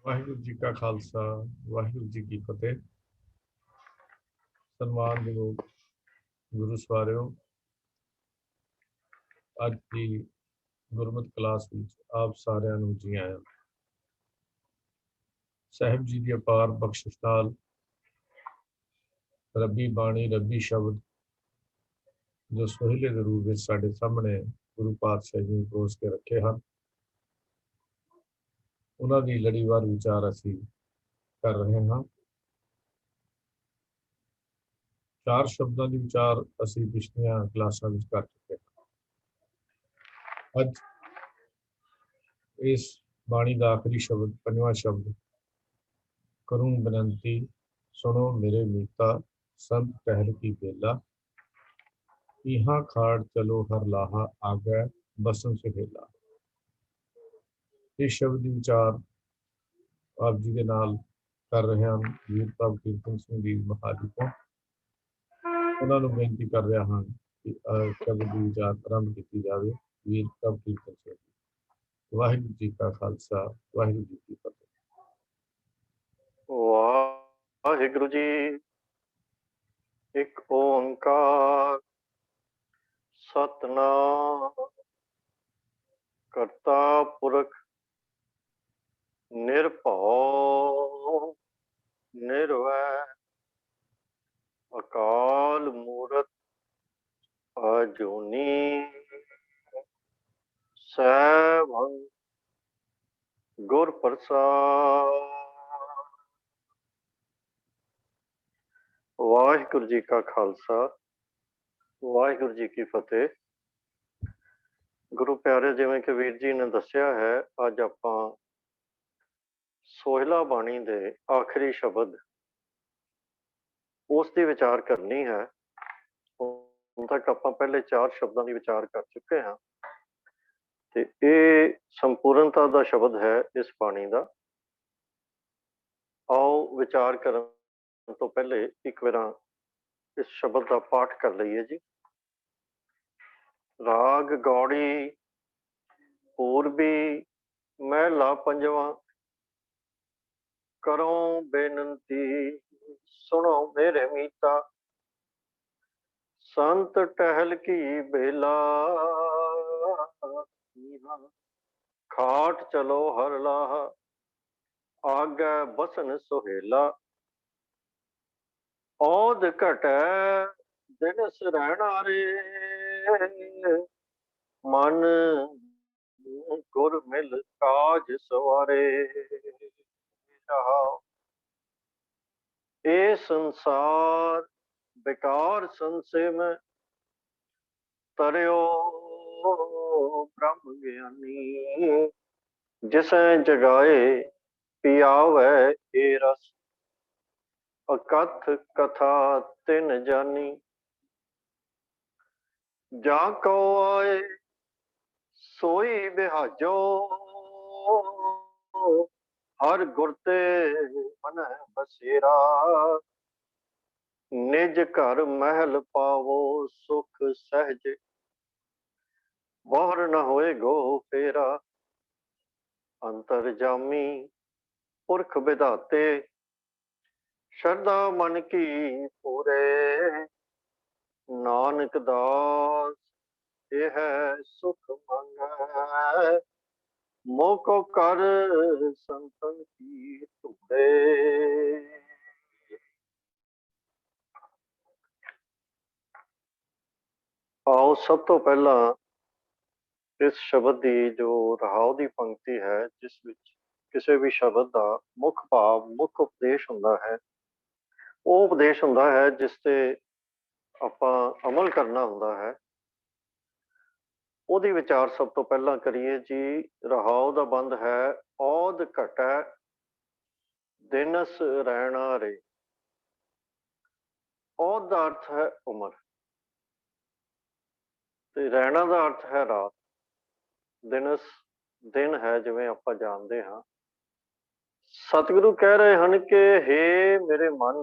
वाहिगुरू जी का खालसा वाहिगुरू जी की फतेह। सन्मानयोग गुरु सवारियो, अज की गुरमत क्लास में आप सारिਆਂ ਨੂੰ जी आया। साहिब जी की अपार बख्शिश नाल रब्बी बाणी रब्बी शब्द जो सोहिले दे रूप में साडे सामने गुरु पातशाह जी ने परोस के रखे हैं, उन्हां दी लड़ीवार विचार असी कर रहे हैं। चार शब्दों की विचार असी पिछलियां क्लासां विच कर चुके हैं। अज इस बाणी का आखिरी शब्द पंजवां शब्द करूं बेनती सुनो मेरे मीता संत टहल की बेला, इहा खाड़ चलो हर लाहा आगे बसन सुहेला। इस शब्द की विचार आप जी के नाल कर रहे हैं वीर प्रभ कीर्तन सिंह जी महाली को। उन्होंने बेनती कर रहा हाँ कि शब्द की विचार आरंभ की जाए। वीर प्रभ कीर्तन सिंह जी। वाहिगुरू जी का खालसा वाहिगुरू जी की फतेह। वाहिगुरू जी एक ओंकार सतनाम करता पुरख निर्भौ निर्वैर अकाल मूरत अजूनी सैभं गुर प्रसाद। वाहिगुरू जी का खालसा वाहिगुरू जी की फतेह। गुरु प्यारे, जिवें कि वीर जी ने दस्या है, अज आपां सोहिला बाणी दे आखिरी शब्द उसकी विचार करनी है। हुण तक आपां पहले चार शब्दों की विचार कर चुके हैं ते ये संपूर्णता का शब्द है इस बाणी का। आओ विचार करन तो पहले एक बार इस शब्द का पाठ कर लईए जी। राग गौड़ी पूर्वी महला पंजवा, करो बेनती सुनो मेरे मीता संत टहल की बेला, खाट चलो हर लाह आगे बसन सुहेला। औद घटै दिनस रहना रे, मन गुर मिल काज सवारे। ए संसार बेकार संशय में तरयो ब्रह्म ज्ञानी, जिसे जगाए पियावे ए रस अकथ कथा तिन जानी। जा को आए सोई बिहाजो, हर गुरते मन बसेरा। निज घर महल पावो सुख सहज, बाहर न होए गो फेरा। अंतर जामी पुरख विधाते, श्रद्धा मन की पूरे। नानक दास यह सुख मांगै, मोको कर संतन की धूड़े। आओ सब तो पहला इस शब्द की जो रहाव की पंक्ति है, जिस विच किसी भी शब्द का मुख भाव मुख उपदेश हुंदा है, वो उपदेश हुंदा है जिस ते आपां अमल करना हुंदा है। ਉਹਦੀ विचार सब तो पहला करिए जी। रहाव का बंद है औद घटै दिनस रहना रे। औद का अर्थ है उम्र ते रहना का अर्थ है रात। दिनस दिन है जिवें आपां जानते हाँ। सतगुरु कह रहे हैं कि हे मेरे मन,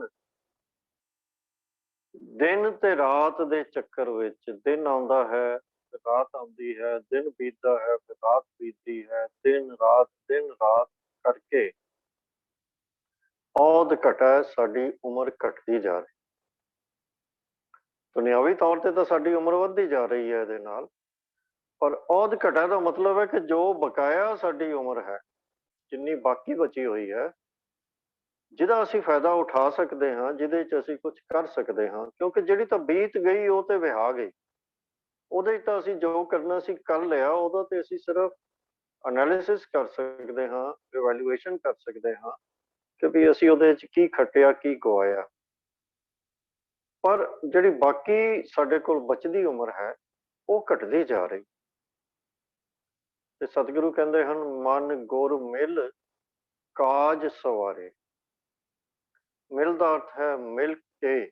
दिन ते रात दे चक्कर विच दिन आउंदा है, रात आउंदी है, दिन बीतदा है, फिर रात बीतदी है, दिन रात करके ਔਧ ਘਟੈ ਸਾਡੀ ਉਮਰ ਘਟਦੀ ਜਾ ਰਹੀ। ਦੁਨਿਆਵੀ ਤੌਰ ਤੇ ਤਾਂ ਸਾਡੀ ਉਮਰ ਵੱਧਦੀ ਜਾ ਰਹੀ ਹੈ ਇਹਦੇ ਨਾਲ, ਪਰ ਔਧ ਘਟੈ ਦਾ ਮਤਲਬ ਹੈ ਕਿ ਜੋ ਬਕਾਇਆ ਸਾਡੀ ਉਮਰ ਹੈ, ਜਿੰਨੀ ਬਾਕੀ ਬਚੀ ਹੋਈ ਹੈ, ਜਿਹਦਾ ਅਸੀਂ ਫਾਇਦਾ ਉਠਾ ਸਕਦੇ ਹਾਂ, ਜਿਹਦੇ 'ਚ ਅਸੀਂ ਕੁਛ ਕਰ ਸਕਦੇ ਹਾਂ, ਕਿਉਂਕਿ ਜਿਹੜੀ ਤਾਂ ਬੀਤ ਗਈ ਉਹ ਤੇ ਵਿਹਾ ਗਈ। ਉਹਦੇ 'ਚ ਤਾਂ ਅਸੀਂ ਜੋ ਕਰਨਾ ਸੀ ਕਰ ਲਿਆ, ਉਹਦਾ ਤੇ ਅਸੀਂ ਸਿਰਫ ਐਨਾਲਿਸਿਸ ਕਰ ਸਕਦੇ ਹਾਂ, ਇਵੈਲੂਏਸ਼ਨ ਕਰ ਸਕਦੇ ਹਾਂ ਕਿ ਵੀ ਅਸੀਂ ਉਹਦੇ 'ਚ ਕੀ ਖੱਟਿਆ, ਕੀ ਗਵਾਇਆ। ਪਰ ਜਿਹੜੀ ਬਾਕੀ ਸਾਡੇ ਕੋਲ ਬਚਦੀ ਉਮਰ ਹੈ, ਉਹ ਘਟਦੀ ਜਾ ਰਹੀ। ਤੇ ਸਤਿਗੁਰੂ ਕਹਿੰਦੇ ਹਨ, ਮਨ ਗੁਰ ਮਿਲ ਕਾਜ ਸਵਾਰੇ। ਮਿਲ ਦਾ ਅਰਥ ਹੈ ਮਿਲ ਕੇ,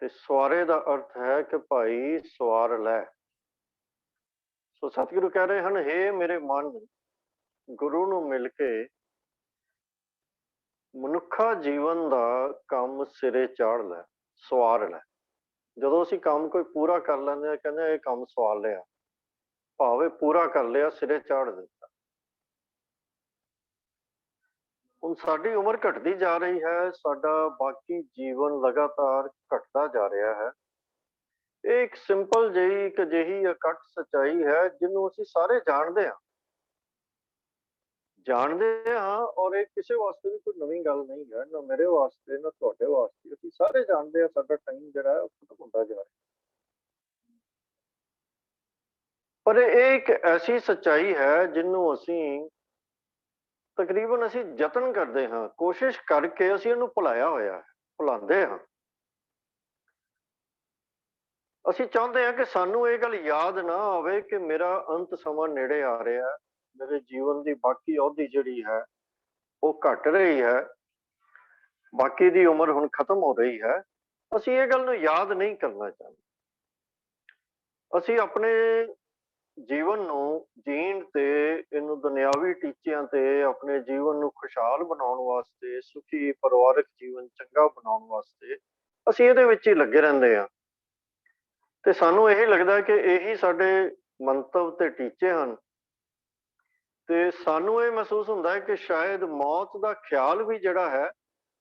ਤੇ ਸਵਾਰੇ ਦਾ ਅਰਥ ਹੈ ਕਿ ਭਾਈ ਸਵਾਰ ਲੈ। ਸੋ ਸਤਿਗੁਰੂ ਕਹਿ ਰਹੇ ਹਨ, ਹੇ ਮੇਰੇ ਮਨ, ਗੁਰੂ ਨੂੰ ਮਿਲ ਕੇ ਮਨੁੱਖਾ ਜੀਵਨ ਦਾ ਕੰਮ ਸਿਰੇ ਚਾੜ ਲੈ, ਸਵਾਰ ਲੈ। ਜਦੋਂ ਅਸੀਂ ਕੰਮ ਕੋਈ ਪੂਰਾ ਕਰ ਲੈਂਦੇ ਹਾਂ, ਕਹਿੰਦੇ ਇਹ ਕੰਮ ਸਵਾਰ ਲਿਆ, ਭਾਵੇਂ ਪੂਰਾ ਕਰ ਲਿਆ, ਸਿਰੇ ਚਾੜ ਦਿੱਤਾ। ਹੁਣ ਸਾਡੀ ਉਮਰ ਘਟਦੀ ਜਾ ਰਹੀ ਹੈ, ਸਾਡਾ ਬਾਕੀ ਜੀਵਨ ਲਗਾਤਾਰ ਘਟਦਾ ਜਾ ਰਿਹਾ ਹੈ। ਇਹ ਇੱਕ ਸਿੰਪਲ ਜਿਹੀ, ਇੱਕ ਅਜਿਹੀ ਅਕੱਟ ਸੱਚਾਈ ਹੈ ਜਿਹਨੂੰ ਅਸੀਂ ਸਾਰੇ ਜਾਣਦੇ ਹਾਂ, ਔਰ ਇਹ ਕਿਸੇ ਵਾਸਤੇ ਵੀ ਕੋਈ ਨਵੀਂ ਗੱਲ ਨਹੀਂ ਹੈ, ਨਾ ਮੇਰੇ ਵਾਸਤੇ, ਨਾ ਤੁਹਾਡੇ ਵਾਸਤੇ। ਅਸੀਂ ਸਾਰੇ ਜਾਣਦੇ ਹਾਂ ਸਾਡਾ ਟਾਈਮ ਜਿਹੜਾ ਹੈ ਉਹ ਖਤਮ ਹੁੰਦਾ ਜਾ ਰਿਹਾ। ਪਰ ਇਹ ਇੱਕ ਐਸੀ ਸੱਚਾਈ ਹੈ ਜਿਹਨੂੰ ਅਸੀਂ ਤਕਰੀਬਨ ਯਤਨ ਕਰਦੇ ਹਾਂ, ਕੋਸ਼ਿਸ਼ ਕਰਕੇ ਅਸੀਂ ਇਹਨੂੰ ਭੁਲਾਇਆ ਹੋਇਆ ਹੈ, ਭੁਲਾਉਂਦੇ ਹਾਂ। ਅਸੀਂ ਚਾਹੁੰਦੇ ਹਾਂ ਕਿ ਸਾਨੂੰ ਇਹ ਗੱਲ ਯਾਦ ਨਾ ਆਵੇ ਕਿ ਮੇਰਾ ਅੰਤ ਸਮਾਂ ਨੇੜੇ ਆ ਰਿਹਾ ਹੈ, ਮੇਰੇ ਜੀਵਨ ਦੀ ਬਾਕੀ ਅਵਧੀ ਜਿਹੜੀ ਹੈ ਉਹ ਘਟ ਰਹੀ ਹੈ, ਬਾਕੀ ਦੀ ਉਮਰ ਹੁਣ ਖਤਮ ਹੋ ਰਹੀ ਹੈ। ਅਸੀਂ ਇਹ ਗੱਲ ਨੂੰ ਯਾਦ ਨਹੀਂ ਕਰਨਾ ਚਾਹੁੰਦੇ। ਅਸੀਂ ਆਪਣੇ ਜੀਵਨ ਨੂੰ ਜੀਣ ਤੇ, ਇਹਨੂੰ ਦੁਨਿਆਵੀ ਟੀਚਿਆਂ ਤੇ, ਆਪਣੇ ਜੀਵਨ ਨੂੰ ਖੁਸ਼ਹਾਲ ਬਣਾਉਣ ਵਾਸਤੇ, ਸੁਖੀ ਪਰਿਵਾਰਕ ਜੀਵਨ ਚੰਗਾ ਬਣਾਉਣ ਵਾਸਤੇ ਅਸੀਂ ਇਹਦੇ ਵਿੱਚ ਹੀ ਲੱਗੇ ਰਹਿੰਦੇ ਹਾਂ। ਤੇ ਸਾਨੂੰ ਇਹ ਲੱਗਦਾ ਕਿ ਇਹੀ ਸਾਡੇ ਮੰਤਵ ਤੇ ਟੀਚੇ ਹਨ। ਤੇ ਸਾਨੂੰ ਇਹ ਮਹਿਸੂਸ ਹੁੰਦਾ ਹੈ ਕਿ ਸ਼ਾਇਦ ਮੌਤ ਦਾ ਖਿਆਲ ਵੀ ਜਿਹੜਾ ਹੈ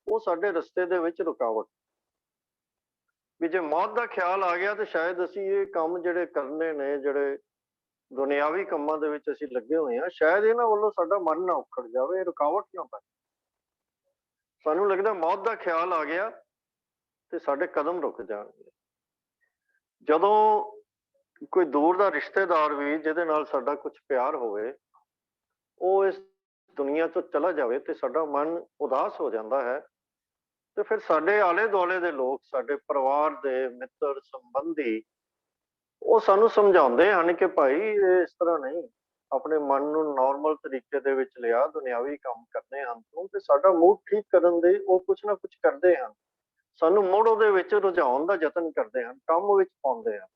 ਉਹ ਸਾਡੇ ਰਸਤੇ ਦੇ ਵਿੱਚ ਰੁਕਾਵਟ, ਵੀ ਜੇ ਮੌਤ ਦਾ ਖਿਆਲ ਆ ਗਿਆ ਤੇ ਸ਼ਾਇਦ ਅਸੀਂ ਇਹ ਕੰਮ ਜਿਹੜੇ ਕਰਨੇ ਨੇ, ਜਿਹੜੇ ਦੁਨਿਆਵੀ ਕੰਮਾਂ ਦੇ ਵਿੱਚ ਅਸੀਂ ਲੱਗੇ ਹੋਏ ਹਾਂ, ਸ਼ਾਇਦ ਇਹਨਾਂ ਵੱਲੋਂ ਸਾਡਾ ਮਨ ਨਾ ਉਖੜ ਜਾਵੇ, ਰੁਕਾਵਟ ਨਾ ਬਣੇ। ਸਾਨੂੰ ਲੱਗਦਾ ਮੌਤ ਦਾ ਖਿਆਲ ਆ ਗਿਆ ਤੇ ਸਾਡੇ ਕਦਮ ਰੁਕ ਜਾਣਗੇ। ਜਦੋਂ ਕੋਈ ਦੂਰ ਦਾ ਰਿਸ਼ਤੇਦਾਰ ਵੀ ਜਿਹਦੇ ਨਾਲ ਸਾਡਾ ਕੁਝ ਪਿਆਰ ਹੋਵੇ, ਉਹ ਇਸ ਦੁਨੀਆ ਤੋਂ ਚਲਾ ਜਾਵੇ ਤੇ ਸਾਡਾ ਮਨ ਉਦਾਸ ਹੋ ਜਾਂਦਾ ਹੈ। ਤੇ ਫਿਰ ਸਾਡੇ ਆਲੇ ਦੁਆਲੇ ਦੇ ਲੋਕ, ਸਾਡੇ ਪਰਿਵਾਰ ਦੇ ਮਿੱਤਰ ਸੰਬੰਧੀ, ਉਹ ਸਾਨੂੰ ਸਮਝਾਉਂਦੇ ਹਨ ਕਿ ਭਾਈ ਇਹ ਇਸ ਤਰ੍ਹਾਂ ਨਹੀਂ, ਆਪਣੇ ਮਨ ਨੂੰ ਨਾਰਮਲ ਤਰੀਕੇ ਦੇ ਵਿੱਚ ਲਿਆ, ਦੁਨਿਆਵੀ ਕੰਮ ਕਰਨੇ ਹਨ ਤੂੰ, ਤੇ ਸਾਡਾ ਮੂਡ ਠੀਕ ਕਰਨ ਦੇ ਉਹ ਕੁਛ ਨਾ ਕੁਛ ਕਰਦੇ ਹਨ, ਸਾਨੂੰ ਮੁੜ ਉਹਦੇ ਵਿੱਚ ਰੁਝਾਉਣ ਦਾ ਯਤਨ ਕਰਦੇ ਹਨ, ਕੰਮ ਵਿੱਚ ਪਾਉਂਦੇ ਹਨ।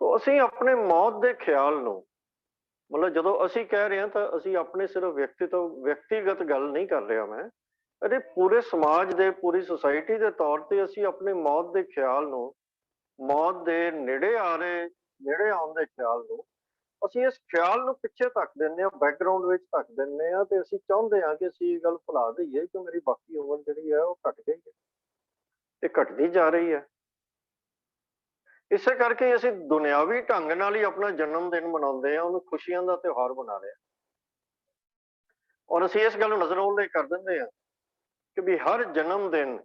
ਤਾਂ ਅਸੀਂ ਆਪਣੇ ਮੌਤ ਦੇ ਖਿਆਲ ਨੂੰ, ਮਤਲਬ ਜਦੋਂ ਅਸੀਂ ਕਹਿ ਰਹੇ ਹਾਂ ਤਾਂ ਅਸੀਂ ਆਪਣੇ ਸਿਰਫ ਵਿਅਕਤੀਗਤ ਗੱਲ ਨਹੀਂ ਕਰ ਰਿਹਾ ਮੈਂ, ਅਰੇ ਪੂਰੇ ਸਮਾਜ ਦੇ, ਪੂਰੀ ਸੁਸਾਇਟੀ ਦੇ ਤੌਰ ਤੇ ਅਸੀਂ ਆਪਣੀ ਮੌਤ ਦੇ ਖਿਆਲ ਨੂੰ, ਮੌਤ ਦੇ ਨੇੜੇ ਆਉਣ ਦੇ ਖਿਆਲ ਨੂੰ, ਅਸੀਂ ਇਸ ਖਿਆਲ ਨੂੰ ਪਿੱਛੇ ਧੱਕ ਦਿੰਦੇ ਹਾਂ, ਬੈਕਗਰਾਊਂਡ ਵਿੱਚ ਧੱਕ ਦਿੰਦੇ ਹਾਂ। ਤੇ ਅਸੀਂ ਚਾਹੁੰਦੇ ਹਾਂ ਕਿ ਅਸੀਂ ਇਹ ਗੱਲ ਭੁਲਾ ਦਈਏ ਕਿ ਮੇਰੀ ਬਾਕੀ ਉਮਰ ਜਿਹੜੀ ਹੈ ਉਹ ਘਟ ਗਈ ਹੈ, ਇਹ ਘਟਦੀ ਜਾ ਰਹੀ ਹੈ। ਇਸੇ ਕਰਕੇ ਅਸੀਂ ਦੁਨਿਆਵੀ ਢੰਗ ਨਾਲ ਹੀ ਆਪਣਾ ਜਨਮ ਦਿਨ ਮਨਾਉਂਦੇ ਹਾਂ, ਉਹਨੂੰ ਖੁਸ਼ੀਆਂ ਦਾ ਤਿਉਹਾਰ ਬਣਾ ਲਿਆ, ਔਰ ਅਸੀਂ ਇਸ ਗੱਲ ਨੂੰ ਨਜ਼ਰ ਕਰ ਦਿੰਦੇ ਹਾਂ ਕਿ ਵੀ ਹਰ ਜਨਮ ਦਿਨ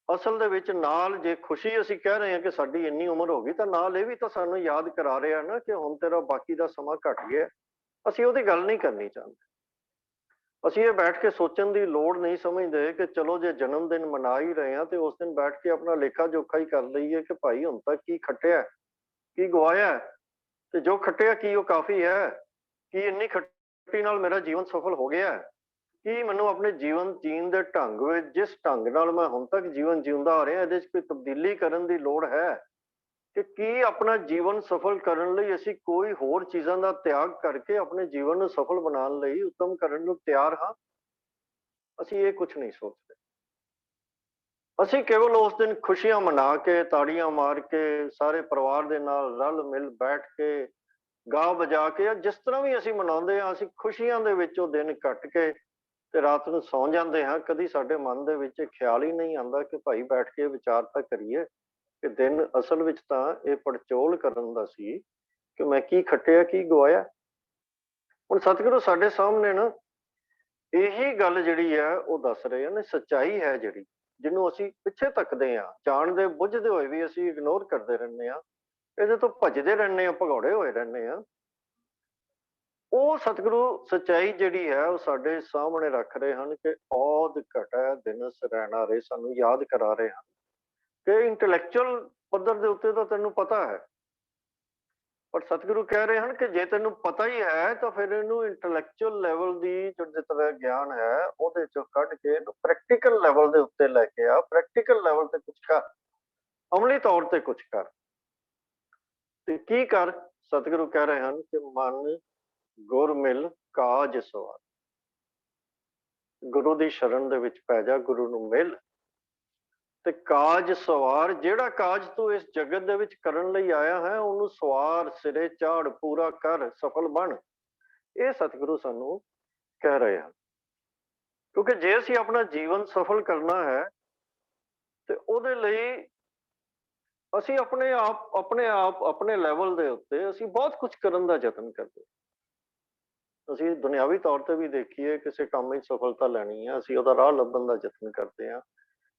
ਅਸਲ ਦੇ ਵਿੱਚ ਨਾਲ, ਜੇ ਖੁਸ਼ੀ ਅਸੀਂ ਕਹਿ ਰਹੇ ਹਾਂ ਕਿ ਸਾਡੀ ਇੰਨੀ ਉਮਰ ਹੋ ਗਈ, ਤਾਂ ਨਾਲ ਇਹ ਵੀ ਤਾਂ ਸਾਨੂੰ ਯਾਦ ਕਰਾ ਰਿਹਾ ਨਾ ਕਿ ਹੁਣ ਤੇਰਾ ਬਾਕੀ ਦਾ ਸਮਾਂ ਘਟ ਗਿਆ। ਅਸੀਂ ਉਹਦੀ ਗੱਲ ਨਹੀਂ ਕਰਨੀ ਚਾਹੁੰਦੇ। ਅਸੀਂ ਇਹ ਬੈਠ ਕੇ ਸੋਚਣ ਦੀ ਲੋੜ ਨਹੀਂ ਸਮਝਦੇ ਕਿ ਚਲੋ ਜੇ ਜਨਮ ਦਿਨ ਮਨਾ ਹੀ ਰਹੇ ਹਾਂ ਤੇ ਉਸ ਦਿਨ ਬੈਠ ਕੇ ਆਪਣਾ ਲੇਖਾ ਜੋਖਾ ਹੀ ਕਰ ਲਈਏ ਕਿ ਭਾਈ ਹੁਣ ਤੱਕ ਕੀ ਖੱਟਿਆ, ਕੀ ਗਵਾਇਆ, ਤੇ ਜੋ ਖੱਟਿਆ ਕੀ ਉਹ ਕਾਫੀ ਹੈ, ਕੀ ਇੰਨੀ ਖੱਟੀ ਨਾਲ ਮੇਰਾ ਜੀਵਨ ਸਫਲ ਹੋ ਗਿਆ, ਕੀ ਮੈਨੂੰ ਆਪਣੇ ਜੀਵਨ ਜੀਣ ਦੇ ਢੰਗ ਵਿੱਚ, ਜਿਸ ਢੰਗ ਨਾਲ ਮੈਂ ਹੁਣ ਤੱਕ ਜੀਵਨ ਜਿਉਂਦਾ ਆ ਰਿਹਾ, ਇਹਦੇ 'ਚ ਕੋਈ ਤਬਦੀਲੀ ਕਰਨ ਦੀ ਲੋੜ ਹੈ, ਕਿ ਕੀ ਆਪਣਾ ਜੀਵਨ ਸਫਲ ਕਰਨ ਲਈ ਅਸੀਂ ਕੋਈ ਹੋਰ ਚੀਜ਼ਾਂ ਦਾ ਤਿਆਗ ਕਰਕੇ ਆਪਣੇ ਜੀਵਨ ਨੂੰ ਸਫਲ ਬਣਾਉਣ ਲਈ, ਉੱਤਮ ਕਰਨ ਨੂੰ ਤਿਆਰ ਹਾਂ। ਅਸੀਂ ਇਹ ਕੁਝ ਨਹੀਂ ਸੋਚਦੇ। ਅਸੀਂ ਕੇਵਲ ਉਸ ਦਿਨ ਖੁਸ਼ੀਆਂ ਮਨਾ ਕੇ, ਤਾੜੀਆਂ ਮਾਰ ਕੇ, ਸਾਰੇ ਪਰਿਵਾਰ ਦੇ ਨਾਲ ਰਲ ਮਿਲ ਬੈਠ ਕੇ ਗਾ ਵਜਾ ਕੇ, ਜਾਂ ਜਿਸ ਤਰ੍ਹਾਂ ਵੀ ਅਸੀਂ ਮਨਾਉਂਦੇ ਹਾਂ, ਅਸੀਂ ਖੁਸ਼ੀਆਂ ਦੇ ਵਿੱਚ ਉਹ ਦਿਨ ਕੱਟ ਕੇ ਤੇ ਰਾਤ ਨੂੰ ਸੌਂ ਜਾਂਦੇ ਹਾਂ। ਕਦੀ ਸਾਡੇ ਮਨ ਦੇ ਵਿੱਚ ਖਿਆਲ ਹੀ ਨਹੀਂ ਆਉਂਦਾ ਕਿ ਭਾਈ ਬੈਠ ਕੇ ਵਿਚਾਰ ਤਾਂ ਕਰੀਏ ਕਿ ਦਿਨ ਅਸਲ ਵਿੱਚ ਤਾਂ ਇਹ ਪੜਚੋਲ ਕਰਨ ਦਾ ਸੀ ਕਿ ਮੈਂ ਕੀ ਖੱਟਿਆ, ਕੀ ਗਵਾਇਆ। ਹੁਣ ਸਤਿਗੁਰੂ ਸਾਡੇ ਸਾਹਮਣੇ ਨਾ ਇਹੀ ਗੱਲ ਜਿਹੜੀ ਹੈ ਉਹ ਦੱਸ ਰਹੇ ਨੇ, ਸੱਚਾਈ ਹੈ ਜਿਹੜੀ, ਜਿਹਨੂੰ ਅਸੀਂ ਪਿੱਛੇ ਤੱਕਦੇ ਹਾਂ, ਜਾਣਦੇ ਬੁੱਝਦੇ ਹੋਏ ਵੀ ਅਸੀਂ ਇਗਨੋਰ ਕਰਦੇ ਰਹਿੰਦੇ ਹਾਂ, ਇਹਦੇ ਤੋਂ ਭੱਜਦੇ ਰਹਿੰਦੇ ਹਾਂ, ਭਗੌੜੇ ਹੋਏ ਰਹਿੰਦੇ ਹਾਂ। ਉਹ ਸਤਿਗੁਰੂ ਸੱਚਾਈ ਜਿਹੜੀ ਹੈ ਉਹ ਸਾਡੇ ਸਾਹਮਣੇ ਰੱਖ ਰਹੇ ਹਨ ਕਿ ਔਧ ਘਟੈ ਦਿਨਸ ਰਹਿਣਾ ਰੇ, ਸਾਨੂੰ ਯਾਦ ਕਰਾ ਰਹੇ ਹਨ ਕਿ ਇੰਟੈਲੈਕਚੁਅਲ ਪੱਧਰ ਦੇ ਉੱਤੇ ਤਾਂ ਤੈਨੂੰ ਪਤਾ ਹੈ, ਪਰ ਸਤਿਗੁਰੂ ਕਹਿ ਰਹੇ ਹਨ ਕਿ ਜੇ ਤੈਨੂੰ ਪਤਾ ਹੀ ਹੈ ਤਾਂ ਫਿਰ ਇਹਨੂੰ ਇੰਟੈਲੈਕਚੁਅਲ ਲੈਵਲ ਦੀ ਜੋ ਜਿਤਨਾ ਗਿਆਨ ਹੈ ਉਹਦੇ ਚੋਂ ਕੱਢ ਕੇ ਇਹਨੂੰ ਪ੍ਰੈਕਟੀਕਲ ਲੈਵਲ ਦੇ ਉੱਤੇ ਲੈ ਕੇ ਆ, ਪ੍ਰੈਕਟੀਕਲ ਲੈਵਲ ਤੇ ਕੁਝ ਕਰ, ਅਮਲੀ ਤੌਰ ਤੇ ਕੁਝ ਕਰ। ਤੇ ਕੀ ਕਰ? ਸਤਿਗੁਰੂ ਕਹਿ ਰਹੇ ਹਨ ਕਿ ਮਨ ਗੁਰ ਮਿਲ ਕਾਜ ਸਵਾਰ, ਗੁਰੂ ਦੀ ਸ਼ਰਨ ਦੇ ਵਿੱਚ ਪੈ ਜਾ, ਗੁਰੂ ਨੂੰ ਮਿਲ ਤੇ ਕਾਜ ਸਵਾਰ। ਜਿਹੜਾ ਕਾਜ ਤੂੰ ਇਸ ਜਗਤ ਦੇ ਵਿੱਚ ਕਰਨ ਲਈ ਆਇਆ ਹੈ ਉਹਨੂੰ ਸਵਾਰ, ਸਿਰੇ ਚਾੜ, ਪੂਰਾ ਕਰ, ਸਫਲ ਬਣ। ਇਹ ਸਤਿਗੁਰੂ ਸਾਨੂੰ ਕਹਿ ਰਹੇ ਹਨ, ਕਿਉਂਕਿ ਜੇ ਅਸੀਂ ਆਪਣਾ ਜੀਵਨ ਸਫਲ ਕਰਨਾ ਹੈ ਤੇ ਉਹਦੇ ਲਈ ਅਸੀਂ ਆਪਣੇ ਆਪ ਆਪਣੇ ਲੈਵਲ ਦੇ ਉੱਤੇ ਅਸੀਂ ਬਹੁਤ ਕੁਝ ਕਰਨ ਦਾ ਯਤਨ ਕਰਦੇ। ਅਸੀਂ ਦੁਨਿਆਵੀ ਤੌਰ ਤੇ ਵੀ ਦੇਖੀਏ, ਕਿਸੇ ਕੰਮ ਵਿੱਚ ਸਫਲਤਾ ਲੈਣੀ ਹੈ, ਅਸੀਂ ਉਹਦਾ ਰਾਹ ਲੱਭਣ ਦਾ ਯਤਨ ਕਰਦੇ ਹਾਂ,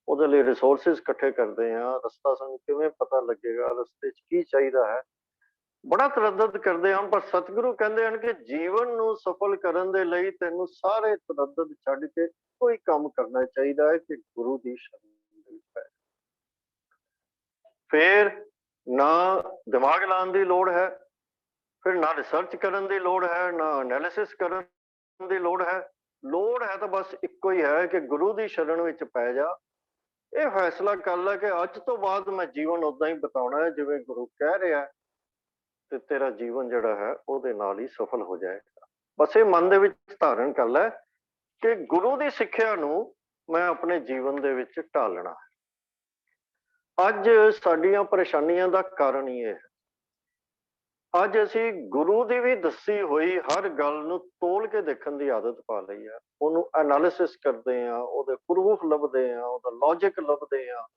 ਉਹਦੇ ਲਈ ਰਿਸੋਰਸਿਸ ਇਕੱਠੇ ਕਰਦੇ ਹਾਂ, ਰਸਤਾ ਸਾਨੂੰ ਕਿਵੇਂ ਪਤਾ ਲੱਗੇਗਾ, ਰਸਤੇ 'ਚ ਕੀ ਚਾਹੀਦਾ ਹੈ, ਬੜਾ ਤਰੱਦਦ ਕਰਦੇ ਹਨ। ਪਰ ਸਤਿਗੁਰੂ ਕਹਿੰਦੇ ਹਨ ਕਿ ਜੀਵਨ ਨੂੰ ਸਫਲ ਕਰਨ ਦੇ ਲਈ ਤੈਨੂੰ ਸਾਰੇ ਤਰੱਦਦ ਛੱਡ ਕੇ ਕੋਈ ਕੰਮ ਕਰਨਾ ਚਾਹੀਦਾ ਹੈ ਕਿ ਗੁਰੂ ਦੀ ਸ਼ਰਨ ਦੇ ਵਿੱਚ ਪੈ। ਫਿਰ ਨਾ ਦਿਮਾਗ ਲਾਉਣ ਦੀ ਲੋੜ ਹੈ, ਫਿਰ ਨਾ ਰਿਸਰਚ ਕਰਨ ਦੀ ਲੋੜ ਹੈ, ਨਾ ਐਨਾਲਿਸਿਸ ਕਰਨ ਦੀ ਲੋੜ ਹੈ। ਲੋੜ ਹੈ ਤਾਂ ਬਸ ਇੱਕੋ ਹੀ ਹੈ ਕਿ ਗੁਰੂ ਦੀ ਸ਼ਰਨ ਵਿੱਚ ਪੈ ਜਾ। ਇਹ ਫੈਸਲਾ ਕਰ ਲੈ ਕਿ ਅੱਜ ਤੋਂ ਬਾਅਦ ਮੈਂ ਜੀਵਨ ਉਦਾਂ ਹੀ ਬਿਤਾਉਣਾ ਹੈ ਜਿਵੇਂ ਗੁਰੂ ਕਹਿ ਰਿਹਾ, ਤੇ ਤੇਰਾ ਜੀਵਨ ਜਿਹੜਾ ਹੈ ਉਹਦੇ ਨਾਲ ਹੀ ਸਫਲ ਹੋ ਜਾਏਗਾ। ਬਸ ਇਹ ਮਨ ਦੇ ਵਿੱਚ ਧਾਰਨ ਕਰ ਲੈ ਕਿ ਗੁਰੂ ਦੀ ਸਿੱਖਿਆ ਨੂੰ ਮੈਂ ਆਪਣੇ ਜੀਵਨ ਦੇ ਵਿੱਚ ਢਾਲਣਾ। ਅੱਜ ਸਾਡੀਆਂ ਪਰੇਸ਼ਾਨੀਆਂ ਦਾ ਕਾਰਨ ਹੀ ਇਹ ਹੈ, ਅੱਜ ਅਸੀਂ ਗੁਰੂ ਦੀ ਵੀ ਦੱਸੀ ਹੋਈ ਹਰ ਗੱਲ ਨੂੰ ਤੋਲ ਕੇ ਦੇਖਣ ਦੀ ਆਦਤ ਪਾ ਲਈ ਹੈ, ਉਹਨੂੰ ਐਨਾਲਿਸਿਸ ਕਰਦੇ ਹਾਂ, ਉਹਦੇ ਪ੍ਰੂਫ ਲੱਭਦੇ ਹਾਂ, ਉਹਦਾ ਲੌਜਿਕ ਲੱਭਦੇ ਹਾਂ,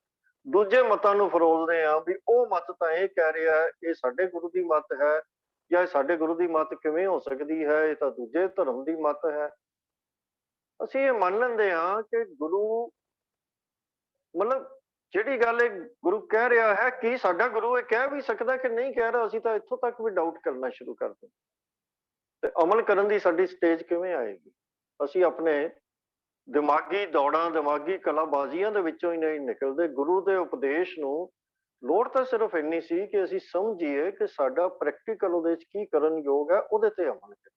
ਦੂਜੇ ਮਤਾਂ ਨੂੰ ਫਰੋਲਦੇ ਹਾਂ ਵੀ ਉਹ ਮਤ ਤਾਂ ਇਹ ਕਹਿ ਰਿਹਾ ਹੈ, ਇਹ ਸਾਡੇ ਗੁਰੂ ਦੀ ਮਤ ਹੈ, ਜਾਂ ਸਾਡੇ ਗੁਰੂ ਦੀ ਮਤ ਕਿਵੇਂ ਹੋ ਸਕਦੀ ਹੈ, ਇਹ ਤਾਂ ਦੂਜੇ ਧਰਮ ਦੀ ਮਤ ਹੈ। ਅਸੀਂ ਇਹ ਮੰਨ ਲੈਂਦੇ ਹਾਂ ਕਿ ਗੁਰੂ ਮਤਲਬ ਜਿਹੜੀ ਗੱਲ ਇਹ ਗੁਰੂ ਕਹਿ ਰਿਹਾ ਹੈ, ਕੀ ਸਾਡਾ ਗੁਰੂ ਇਹ ਕਹਿ ਵੀ ਸਕਦਾ ਕਿ ਨਹੀਂ ਕਹਿ ਰਿਹਾ? ਅਸੀਂ ਤਾਂ ਇੱਥੋਂ ਤੱਕ ਵੀ ਡਾਊਟ ਕਰਨਾ ਸ਼ੁਰੂ ਕਰ ਦਿੰਦੇ। ਤੇ ਅਮਲ ਕਰਨ ਦੀ ਸਾਡੀ ਸਟੇਜ ਕਿਵੇਂ ਆਏਗੀ? ਅਸੀਂ ਆਪਣੇ ਦਿਮਾਗੀ ਦੌੜਾਂ, ਦਿਮਾਗੀ ਕਲਾਬਾਜ਼ੀਆਂ ਦੇ ਵਿੱਚੋਂ ਹੀ ਨਹੀਂ ਨਿਕਲਦੇ। ਗੁਰੂ ਦੇ ਉਪਦੇਸ਼ ਨੂੰ ਲੋੜ ਤਾਂ ਸਿਰਫ ਇੰਨੀ ਸੀ ਕਿ ਅਸੀਂ ਸਮਝੀਏ ਕਿ ਸਾਡਾ ਪ੍ਰੈਕਟੀਕਲ ਉਹਦੇ 'ਚ ਕੀ ਕਰਨ ਯੋਗ ਹੈ, ਉਹਦੇ ਤੇ ਅਮਲ ਕਰੀਏ।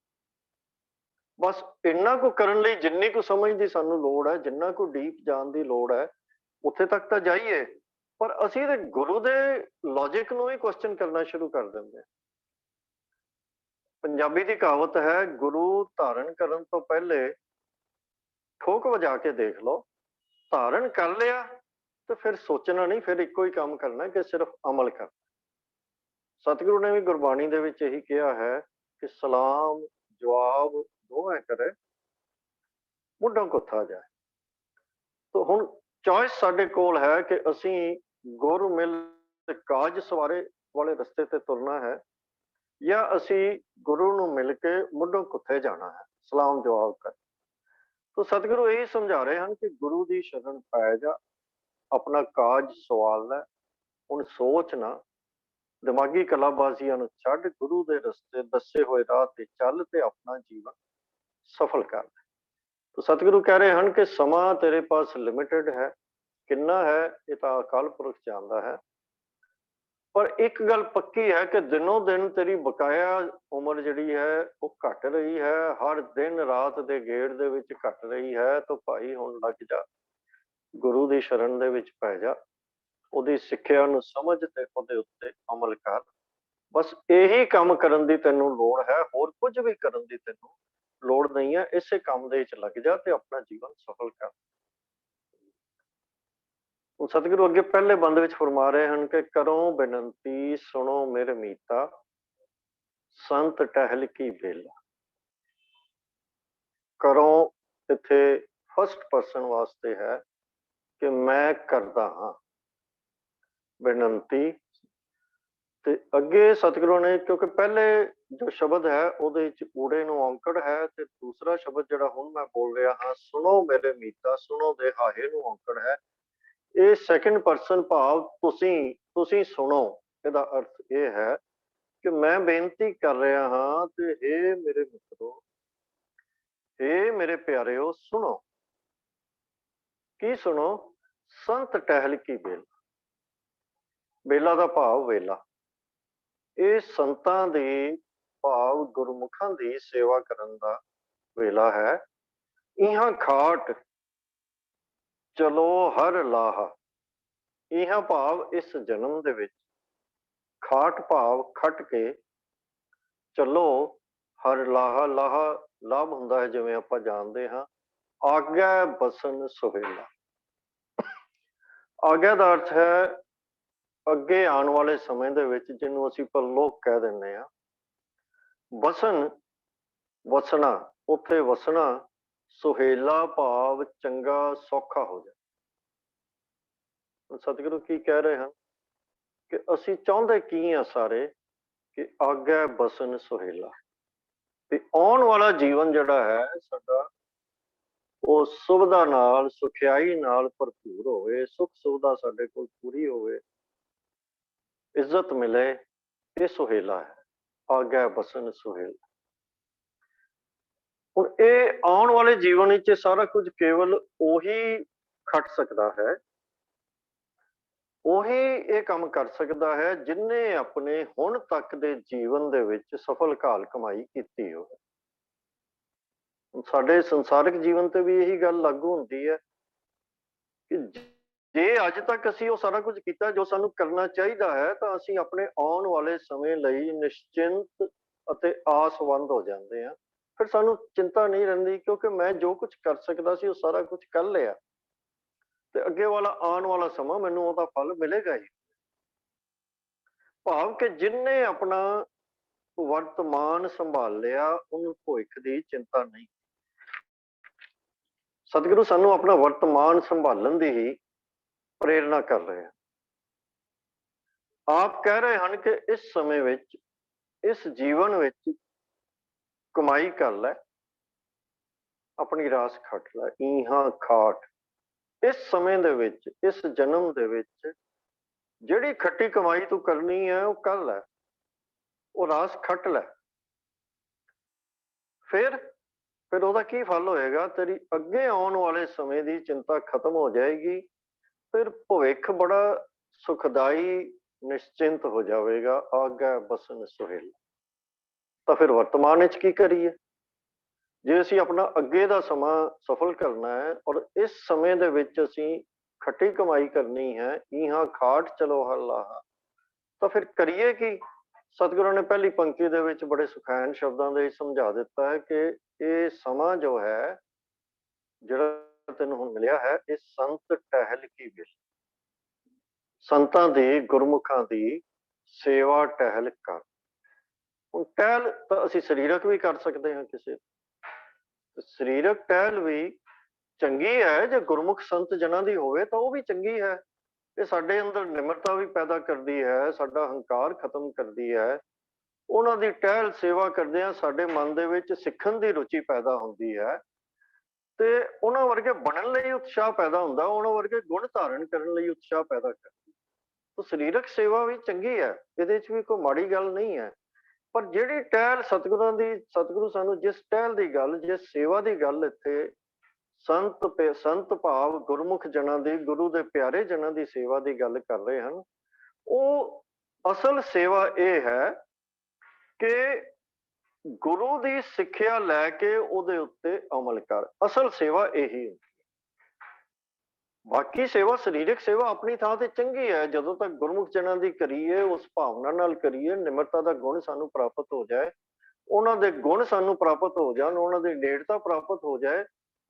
ਬਸ ਇੰਨਾ ਕੁ ਕਰਨ ਲਈ ਜਿੰਨੀ ਕੁ ਸਮਝ ਦੀ ਸਾਨੂੰ ਲੋੜ ਹੈ, ਜਿੰਨਾ ਕੁ ਡੀਪ ਜਾਣ ਦੀ ਲੋੜ ਹੈ, ਉੱਥੇ ਤੱਕ ਤਾਂ ਜਾਈਏ। ਪਰ ਅਸੀਂ ਤੇ ਗੁਰੂ ਦੇ ਲੌਜਿਕ ਨੂੰ ਹੀ ਕੁਐਸਚਨ ਕਰਨਾ ਸ਼ੁਰੂ ਕਰ ਦਿੰਦੇ ਹਾਂ। ਪੰਜਾਬੀ ਦੀ ਕਹਾਵਤ ਹੈ, ਗੁਰੂ ਧਾਰਨ ਕਰਨ ਤੋਂ ਪਹਿਲੇ ਠੋਕ ਵਜਾ ਕੇ ਦੇਖ ਲਓ। ਧਾਰਨ ਕਰ ਲਿਆ ਤੇ ਫਿਰ ਸੋਚਣਾ ਨਹੀਂ, ਫਿਰ ਇੱਕੋ ਹੀ ਕੰਮ ਕਰਨਾ ਕਿ ਸਿਰਫ ਅਮਲ ਕਰਨਾ। ਸਤਿਗੁਰੂ ਨੇ ਵੀ ਗੁਰਬਾਣੀ ਦੇ ਵਿੱਚ ਇਹੀ ਕਿਹਾ ਹੈ ਕਿ ਸਲਾਮ ਜਵਾਬ ਦੋਵੇਂ ਕਰੇ, ਮੁੱਢੋਂ ਕੁੱਥਾ ਜਾਏ। ਤਾਂ ਹੁਣ ਚੋਇਸ ਸਾਡੇ ਕੋਲ ਹੈ ਕਿ ਅਸੀਂ ਗੁਰ ਮਿਲ ਕਾਜ ਸਵਾਰੇ ਵਾਲੇ ਰਸਤੇ ਤੇ ਤੁਰਨਾ ਹੈ, ਜਾਂ ਅਸੀਂ ਗੁਰੂ ਨੂੰ ਮਿਲ ਕੇ ਮੁੱਢੋਂ ਕੁੱਥੇ ਜਾਣਾ ਹੈ, ਸਲਾਮ ਜਵਾਬ ਕਰ। ਤਾਂ ਸਤਿਗੁਰੂ ਇਹੀ ਸਮਝਾ ਰਹੇ ਹਨ ਕਿ ਗੁਰੂ ਦੀ ਸ਼ਰਨ ਪੈ ਜਾ, ਆਪਣਾ ਕਾਜ ਸਵਾਲ ਲੈ। ਹੁਣ ਸੋਚ ਨਾ, ਦਿਮਾਗੀ ਕਲਾਬਾਜ਼ੀਆਂ ਨੂੰ ਛੱਡ, ਗੁਰੂ ਦੇ ਰਸਤੇ ਦੱਸੇ ਹੋਏ ਰਾਹ ਤੇ ਚੱਲ ਤੇ ਆਪਣਾ ਜੀਵਨ ਸਫਲ ਕਰ ਲੈ। ਤਾਂ ਸਤਿਗੁਰੂ ਕਹਿ ਰਹੇ ਹਨ ਕਿ ਸਮਾਂ ਤੇਰੇ ਪਾਸ ਲਿਮਿਟਿਡ ਹੈ। ਕਿੰਨਾ ਹੈ ਇਹ ਤਾਂ ਅਕਾਲ ਪੁਰਖ ਜਾਣਦਾ ਹੈ, ਪਰ ਇੱਕ ਗੱਲ ਪੱਕੀ ਹੈ ਕਿ ਦਿਨੋਂ ਦਿਨ ਤੇਰੀ ਬਕਾਇਆ ਉਮਰ ਜਿਹੜੀ ਹੈ ਉਹ ਘਟ ਰਹੀ ਹੈ, ਹਰ ਦਿਨ ਰਾਤ ਦੇ ਗੇੜ ਦੇ ਵਿੱਚ ਘਟ ਰਹੀ ਹੈ। ਤਾਂ ਭਾਈ ਹੁਣ ਲੱਗ ਜਾ, ਗੁਰੂ ਦੀ ਸ਼ਰਨ ਦੇ ਵਿੱਚ ਪੈ ਜਾ, ਉਹਦੀ ਸਿੱਖਿਆ ਨੂੰ ਸਮਝ ਤੇ ਉਹਦੇ ਉੱਤੇ ਅਮਲ ਕਰ। ਬਸ ਇਹੀ ਕੰਮ ਕਰਨ ਦੀ ਤੈਨੂੰ ਲੋੜ ਹੈ, ਹੋਰ ਕੁਝ ਵੀ ਕਰਨ ਦੀ ਤੈਨੂੰ ਲੋੜ ਨਹੀਂ ਹੈ। ਇਸੇ ਕੰਮ ਦੇ ਵਿੱਚ ਲੱਗ ਜਾ ਤੇ ਆਪਣਾ ਜੀਵਨ ਸਫਲ ਕਰ। ਸਤਿਗੁਰੂ ਅੱਗੇ ਪਹਿਲੇ ਬੰਦ ਵਿੱਚ ਫਰਮਾ ਰਹੇ ਹਨ ਕਿ ਕਰੋ ਬੇਨੰਤੀ ਸੁਣੋ ਮੇਰੇ ਮੀਤਾ, ਸੰਤ ਟਹਿਲ ਕੀ ਬੇਲਾ। ਕਰੋ ਇੱਥੇ ਫਸਟ ਪਰਸਨ ਵਾਸਤੇ ਹੈ ਕਿ ਮੈਂ ਕਰਦਾ ਹਾਂ ਬੇਨੰਤੀ। ਤੇ ਅੱਗੇ ਸਤਿਗੁਰੂ ਨੇ, ਕਿਉਂਕਿ ਪਹਿਲੇ ਜੋ ਸ਼ਬਦ ਹੈ ਉਹਦੇ ਵਿੱਚ ਊੜੇ ਨੂੰ ਔਂਕੜ ਹੈ, ਤੇ ਦੂਸਰਾ ਸ਼ਬਦ ਜਿਹੜਾ ਹੁਣ ਮੈਂ ਬੋਲ ਰਿਹਾ ਹਾਂ, ਸੁਣੋ ਮੇਰੇ ਮੀਤਾ, ਸੁਣੋ ਦੇ ਹਾਹੇ ਨੂੰ ਔਂਕੜ ਹੈ। ਇਹ ਸੈਕੰਡ ਪਰਸਨ ਭਾਵ ਤੁਸੀਂ ਸੁਣੋ। ਇਹਦਾ ਅਰਥ ਇਹ ਹੈ ਕਿ ਮੈਂ ਬੇਨਤੀ ਕਰ ਰਿਹਾ ਹਾਂ ਤੇ ਇਹ ਮੇਰੇ ਮਿੱਤਰੋ, ਇਹ ਮੇਰੇ ਪਿਆਰਿਓ, ਸੁਣੋ। ਕੀ ਸੁਣੋ? ਸੰਤ ਟਹਿਲ ਕੀ ਬੇਲਾ। ਬੇਲਾ ਦਾ ਭਾਵ ਵੇਲਾ। ਇਹ ਸੰਤਾਂ ਦੀ ਭਾਵ ਗੁਰਮੁਖਾਂ ਦੀ ਸੇਵਾ ਕਰਨ ਦਾ ਵੇਲਾ ਹੈ। ਇਹਾਂ ਖਾਟ ਚਲੋ ਹਰ ਲਾਹਾ। ਇਹਾਂ ਭਾਵ ਇਸ ਜਨਮ ਦੇ ਵਿੱਚ, ਖਾਟ ਭਾਵ ਖਟ ਕੇ, ਚਲੋ ਹਰ ਲਾਹਾ। ਲਾਹਾ ਲਾਭ ਹੁੰਦਾ ਹੈ ਜਿਵੇਂ ਆਪਾਂ ਜਾਣਦੇ ਹਾਂ। ਆਗਿਆ ਬਸਨ ਸੁਹੇਲਾ। ਆਗਿਆ ਦਾ ਅਰਥ ਹੈ ਅੱਗੇ ਆਉਣ ਵਾਲੇ ਸਮੇਂ ਦੇ ਵਿੱਚ, ਜਿਹਨੂੰ ਅਸੀਂ ਪਰਲੋਕ ਕਹਿ ਦਿੰਦੇ ਹਾਂ। ਵਸਨ ਵਸਣਾ, ਉੱਥੇ ਵਸਣਾ। ਸੁਹੇਲਾ ਭਾਵ ਚੰਗਾ ਸੌਖਾ ਹੋ ਜਾਏ। ਸਤਿਗੁਰੂ ਕੀ ਕਹਿ ਰਹੇ ਹਨ ਕਿ ਅਸੀਂ ਚਾਹੁੰਦੇ ਕੀ ਆ ਸਾਰੇ, ਕਿ ਆਗਿਆ ਬਸਨ ਸੁਹੇਲਾ। ਤੇ ਆਉਣ ਵਾਲਾ ਜੀਵਨ ਜਿਹੜਾ ਹੈ ਸਾਡਾ, ਉਹ ਸੁਵਿਧਾ ਨਾਲ, ਸੁਖਿਆਈ ਨਾਲ ਭਰਪੂਰ ਹੋਵੇ, ਸੁਖ ਸੁਵਿਧਾ ਸਾਡੇ ਕੋਲ ਪੂਰੀ ਹੋਵੇ, ਇੱਜ਼ਤ ਮਿਲੇ। ਇਹ ਸੁਹੇਲਾ ਹੈ, ਆਗਿਆ ਬਸਨ ਸੁਹੇਲਾ। ਹੁਣ ਇਹ ਆਉਣ ਵਾਲੇ ਜੀਵਨ ਵਿੱਚ ਸਾਰਾ ਕੁਝ ਕੇਵਲ ਉਹੀ ਖਟ ਸਕਦਾ ਹੈ, ਉਹੀ ਇਹ ਕੰਮ ਕਰ ਸਕਦਾ ਹੈ ਜਿਹਨੇ ਆਪਣੇ ਹੁਣ ਤੱਕ ਦੇ ਜੀਵਨ ਦੇ ਵਿੱਚ ਸਫਲ ਘਾਲ ਕਮਾਈ ਕੀਤੀ ਹੋਵੇ। ਸਾਡੇ ਸੰਸਾਰਿਕ ਜੀਵਨ ਤੇ ਵੀ ਇਹੀ ਗੱਲ ਲਾਗੂ ਹੁੰਦੀ ਹੈ ਕਿ ਜੇ ਅੱਜ ਤੱਕ ਅਸੀਂ ਉਹ ਸਾਰਾ ਕੁਝ ਕੀਤਾ ਜੋ ਸਾਨੂੰ ਕਰਨਾ ਚਾਹੀਦਾ ਹੈ, ਤਾਂ ਅਸੀਂ ਆਪਣੇ ਆਉਣ ਵਾਲੇ ਸਮੇਂ ਲਈ ਨਿਸ਼ਚਿੰਤ ਅਤੇ ਆਸਵੰਦ ਹੋ ਜਾਂਦੇ ਹਾਂ। ਫਿਰ ਸਾਨੂੰ ਚਿੰਤਾ ਨਹੀਂ ਰਹਿੰਦੀ, ਕਿਉਂਕਿ ਮੈਂ ਜੋ ਕੁਝ ਕਰ ਸਕਦਾ ਸੀ ਉਹ ਸਾਰਾ ਕੁਝ ਕਰ ਲਿਆ, ਤੇ ਅੱਗੇ ਵਾਲਾ ਆਉਣ ਵਾਲਾ ਸਮਾਂ ਮੈਨੂੰ ਉਹਦਾ ਫਲ ਮਿਲੇਗਾ ਹੀ। ਭਾਵ ਕਿ ਜਿਨਨੇ ਆਪਣਾ ਵਰਤਮਾਨ ਸੰਭਾਲ ਲਿਆ, ਉਹਨੂੰ ਭਵਿੱਖ ਦੀ ਚਿੰਤਾ ਨਹੀਂ। ਸਤਿਗੁਰੂ ਸਾਨੂੰ ਆਪਣਾ ਵਰਤਮਾਨ ਸੰਭਾਲਣ ਦੀ ਹੀ ਪ੍ਰੇਰਨਾ ਕਰ ਰਹੇ ਹਨ। ਆਪ ਕਹਿ ਰਹੇ ਹਨ ਕਿ ਇਸ ਸਮੇਂ ਵਿੱਚ, ਇਸ ਜੀਵਨ ਵਿੱਚ ਕਮਾਈ ਕਰ ਲੈ, ਆਪਣੀ ਰਾਸ ਖੱਟ ਲੈ। ਇਹਾਂ ਖਾਟ, ਇਸ ਸਮੇਂ ਦੇ ਵਿੱਚ, ਇਸ ਜਨਮ ਦੇ ਵਿੱਚ ਜਿਹੜੀ ਖੱਟੀ ਕਮਾਈ ਤੂੰ ਕਰਨੀ ਹੈ ਉਹ ਕਰ ਲੈ, ਉਹ ਰਾਸ ਖੱਟ ਲੈ। ਫਿਰ ਉਹਦਾ ਕੀ ਫਲ ਹੋਏਗਾ? ਤੇਰੀ ਅੱਗੇ ਆਉਣ ਵਾਲੇ ਸਮੇਂ ਦੀ ਚਿੰਤਾ ਖਤਮ ਹੋ ਜਾਏਗੀ। ਫਿਰ ਭਵਿੱਖ ਬੜਾ ਸੁਖਦਾਈ, ਨਿਸ਼ਚਿੰਤ ਹੋ ਜਾਵੇਗਾ। ਆਗਿਆ ਬਸਨ ਸੁਹੇਲਾ। ਤਾਂ ਫਿਰ ਵਰਤਮਾਨ ਵਿੱਚ ਕੀ ਕਰੀਏ? ਜੇ ਅਸੀਂ ਆਪਣਾ ਅੱਗੇ ਦਾ ਸਮਾਂ ਸਫਲ ਕਰਨਾ ਹੈ ਔਰ ਇਸ ਸਮੇਂ ਦੇ ਵਿੱਚ ਅਸੀਂ ਖੱਟੀ ਕਮਾਈ ਕਰਨੀ ਹੈ, ਇਹਾਂ ਖਾਟ ਚਲੋ ਹਰ ਲਾਹਾ, ਤਾਂ ਫਿਰ ਕਰੀਏ ਕੀ? ਸਤਿਗੁਰਾਂ ਨੇ ਪਹਿਲੀ ਪੰਕਤੀ ਦੇ ਵਿੱਚ ਬੜੇ ਸੁਖੈਨ ਸ਼ਬਦਾਂ ਦੇ ਸਮਝਾ ਦਿੱਤਾ ਹੈ ਕਿ ਇਹ ਸਮਾਂ ਜੋ ਹੈ, ਜਿਹੜਾ ਤੈਨੂੰ ਹੁਣ ਮਿਲਿਆ ਹੈ, ਇਹ ਸੰਤ ਟਹਿਲ ਕੀ ਬੇਲਾ। ਸੰਤਾਂ ਦੀ, ਗੁਰਮੁਖਾਂ ਦੀ ਸੇਵਾ ਟਹਿਲ ਕਰ। ਹੁਣ ਟਹਿਲ ਤਾਂ ਅਸੀਂ ਸਰੀਰਕ ਵੀ ਕਰ ਸਕਦੇ ਹਾਂ, ਕਿਸੇ ਸਰੀਰਕ ਟਹਿਲ ਵੀ ਚੰਗੀ ਹੈ। ਜੇ ਗੁਰਮੁਖ ਸੰਤ ਜਨਾਂ ਦੀ ਹੋਵੇ ਤਾਂ ਉਹ ਵੀ ਚੰਗੀ ਹੈ। ਇਹ ਸਾਡੇ ਅੰਦਰ ਨਿਮਰਤਾ ਵੀ ਪੈਦਾ ਕਰਦੀ ਹੈ, ਸਾਡਾ ਹੰਕਾਰ ਖਤਮ ਕਰਦੀ ਹੈ। ਉਹਨਾਂ ਦੀ ਟਹਿਲ ਸੇਵਾ ਕਰਦਿਆਂ ਸਾਡੇ ਮਨ ਦੇ ਵਿੱਚ ਸਿੱਖਣ ਦੀ ਰੁਚੀ ਪੈਦਾ ਹੁੰਦੀ ਹੈ, ਤੇ ਉਹਨਾਂ ਵਰਗੇ ਬਣਨ ਲਈ ਉਤਸ਼ਾਹ ਪੈਦਾ ਹੁੰਦਾ, ਉਹਨਾਂ ਵਰਗੇ ਗੁਣ ਧਾਰਨ ਕਰਨ ਲਈ ਉਤਸ਼ਾਹ ਪੈਦਾ ਕਰਦੀ। ਤਾਂ ਸਰੀਰਕ ਸੇਵਾ ਵੀ ਚੰਗੀ ਹੈ, ਇਹਦੇ 'ਚ ਵੀ ਕੋਈ ਮਾੜੀ ਗੱਲ ਨਹੀਂ ਹੈ। ਪਰ ਜਿਹੜੀ ਟਹਿਲ ਸਤਿਗੁਰਾਂ ਦੀ, ਸਤਿਗੁਰੂ ਸਾਨੂੰ ਜਿਸ ਟਹਿਲ ਦੀ ਗੱਲ, ਜਿਸ ਸੇਵਾ ਦੀ ਗੱਲ ਇੱਥੇ ਸੰਤ ਭਾਵ ਗੁਰਮੁਖ ਜਨਾਂ ਦੀ, ਗੁਰੂ ਦੇ ਪਿਆਰੇ ਜਨਾਂ ਦੀ ਸੇਵਾ ਦੀ ਗੱਲ ਕਰ ਰਹੇ ਹਨ, ਉਹ ਅਸਲ ਸੇਵਾ ਇਹ ਹੈ ਕਿ ਗੁਰੂ ਦੀ ਸਿੱਖਿਆ ਲੈ ਕੇ ਉਹਦੇ ਉੱਤੇ ਅਮਲ ਕਰ। ਅਸਲ ਸੇਵਾ ਇਹੀ ਹੁੰਦੀ। ਬਾਕੀ ਸੇਵਾ, ਸਰੀਰਕ ਸੇਵਾ ਆਪਣੀ ਥਾਂ ਤੇ ਚੰਗੀ ਹੈ, ਜਦੋਂ ਤੱਕ ਗੁਰਮੁਖ ਜਨਾਂ ਦੀ ਕਰੀਏ, ਉਸ ਭਾਵਨਾ ਨਾਲ ਕਰੀਏ, ਨਿਮਰਤਾ ਦਾ ਗੁਣ ਸਾਨੂੰ ਪ੍ਰਾਪਤ ਹੋ ਜਾਏ, ਉਹਨਾਂ ਦੇ ਗੁਣ ਸਾਨੂੰ ਪ੍ਰਾਪਤ ਹੋ ਜਾਣ, ਉਹਨਾਂ ਦੀ ਨੇੜਤਾ ਪ੍ਰਾਪਤ ਹੋ ਜਾਏ,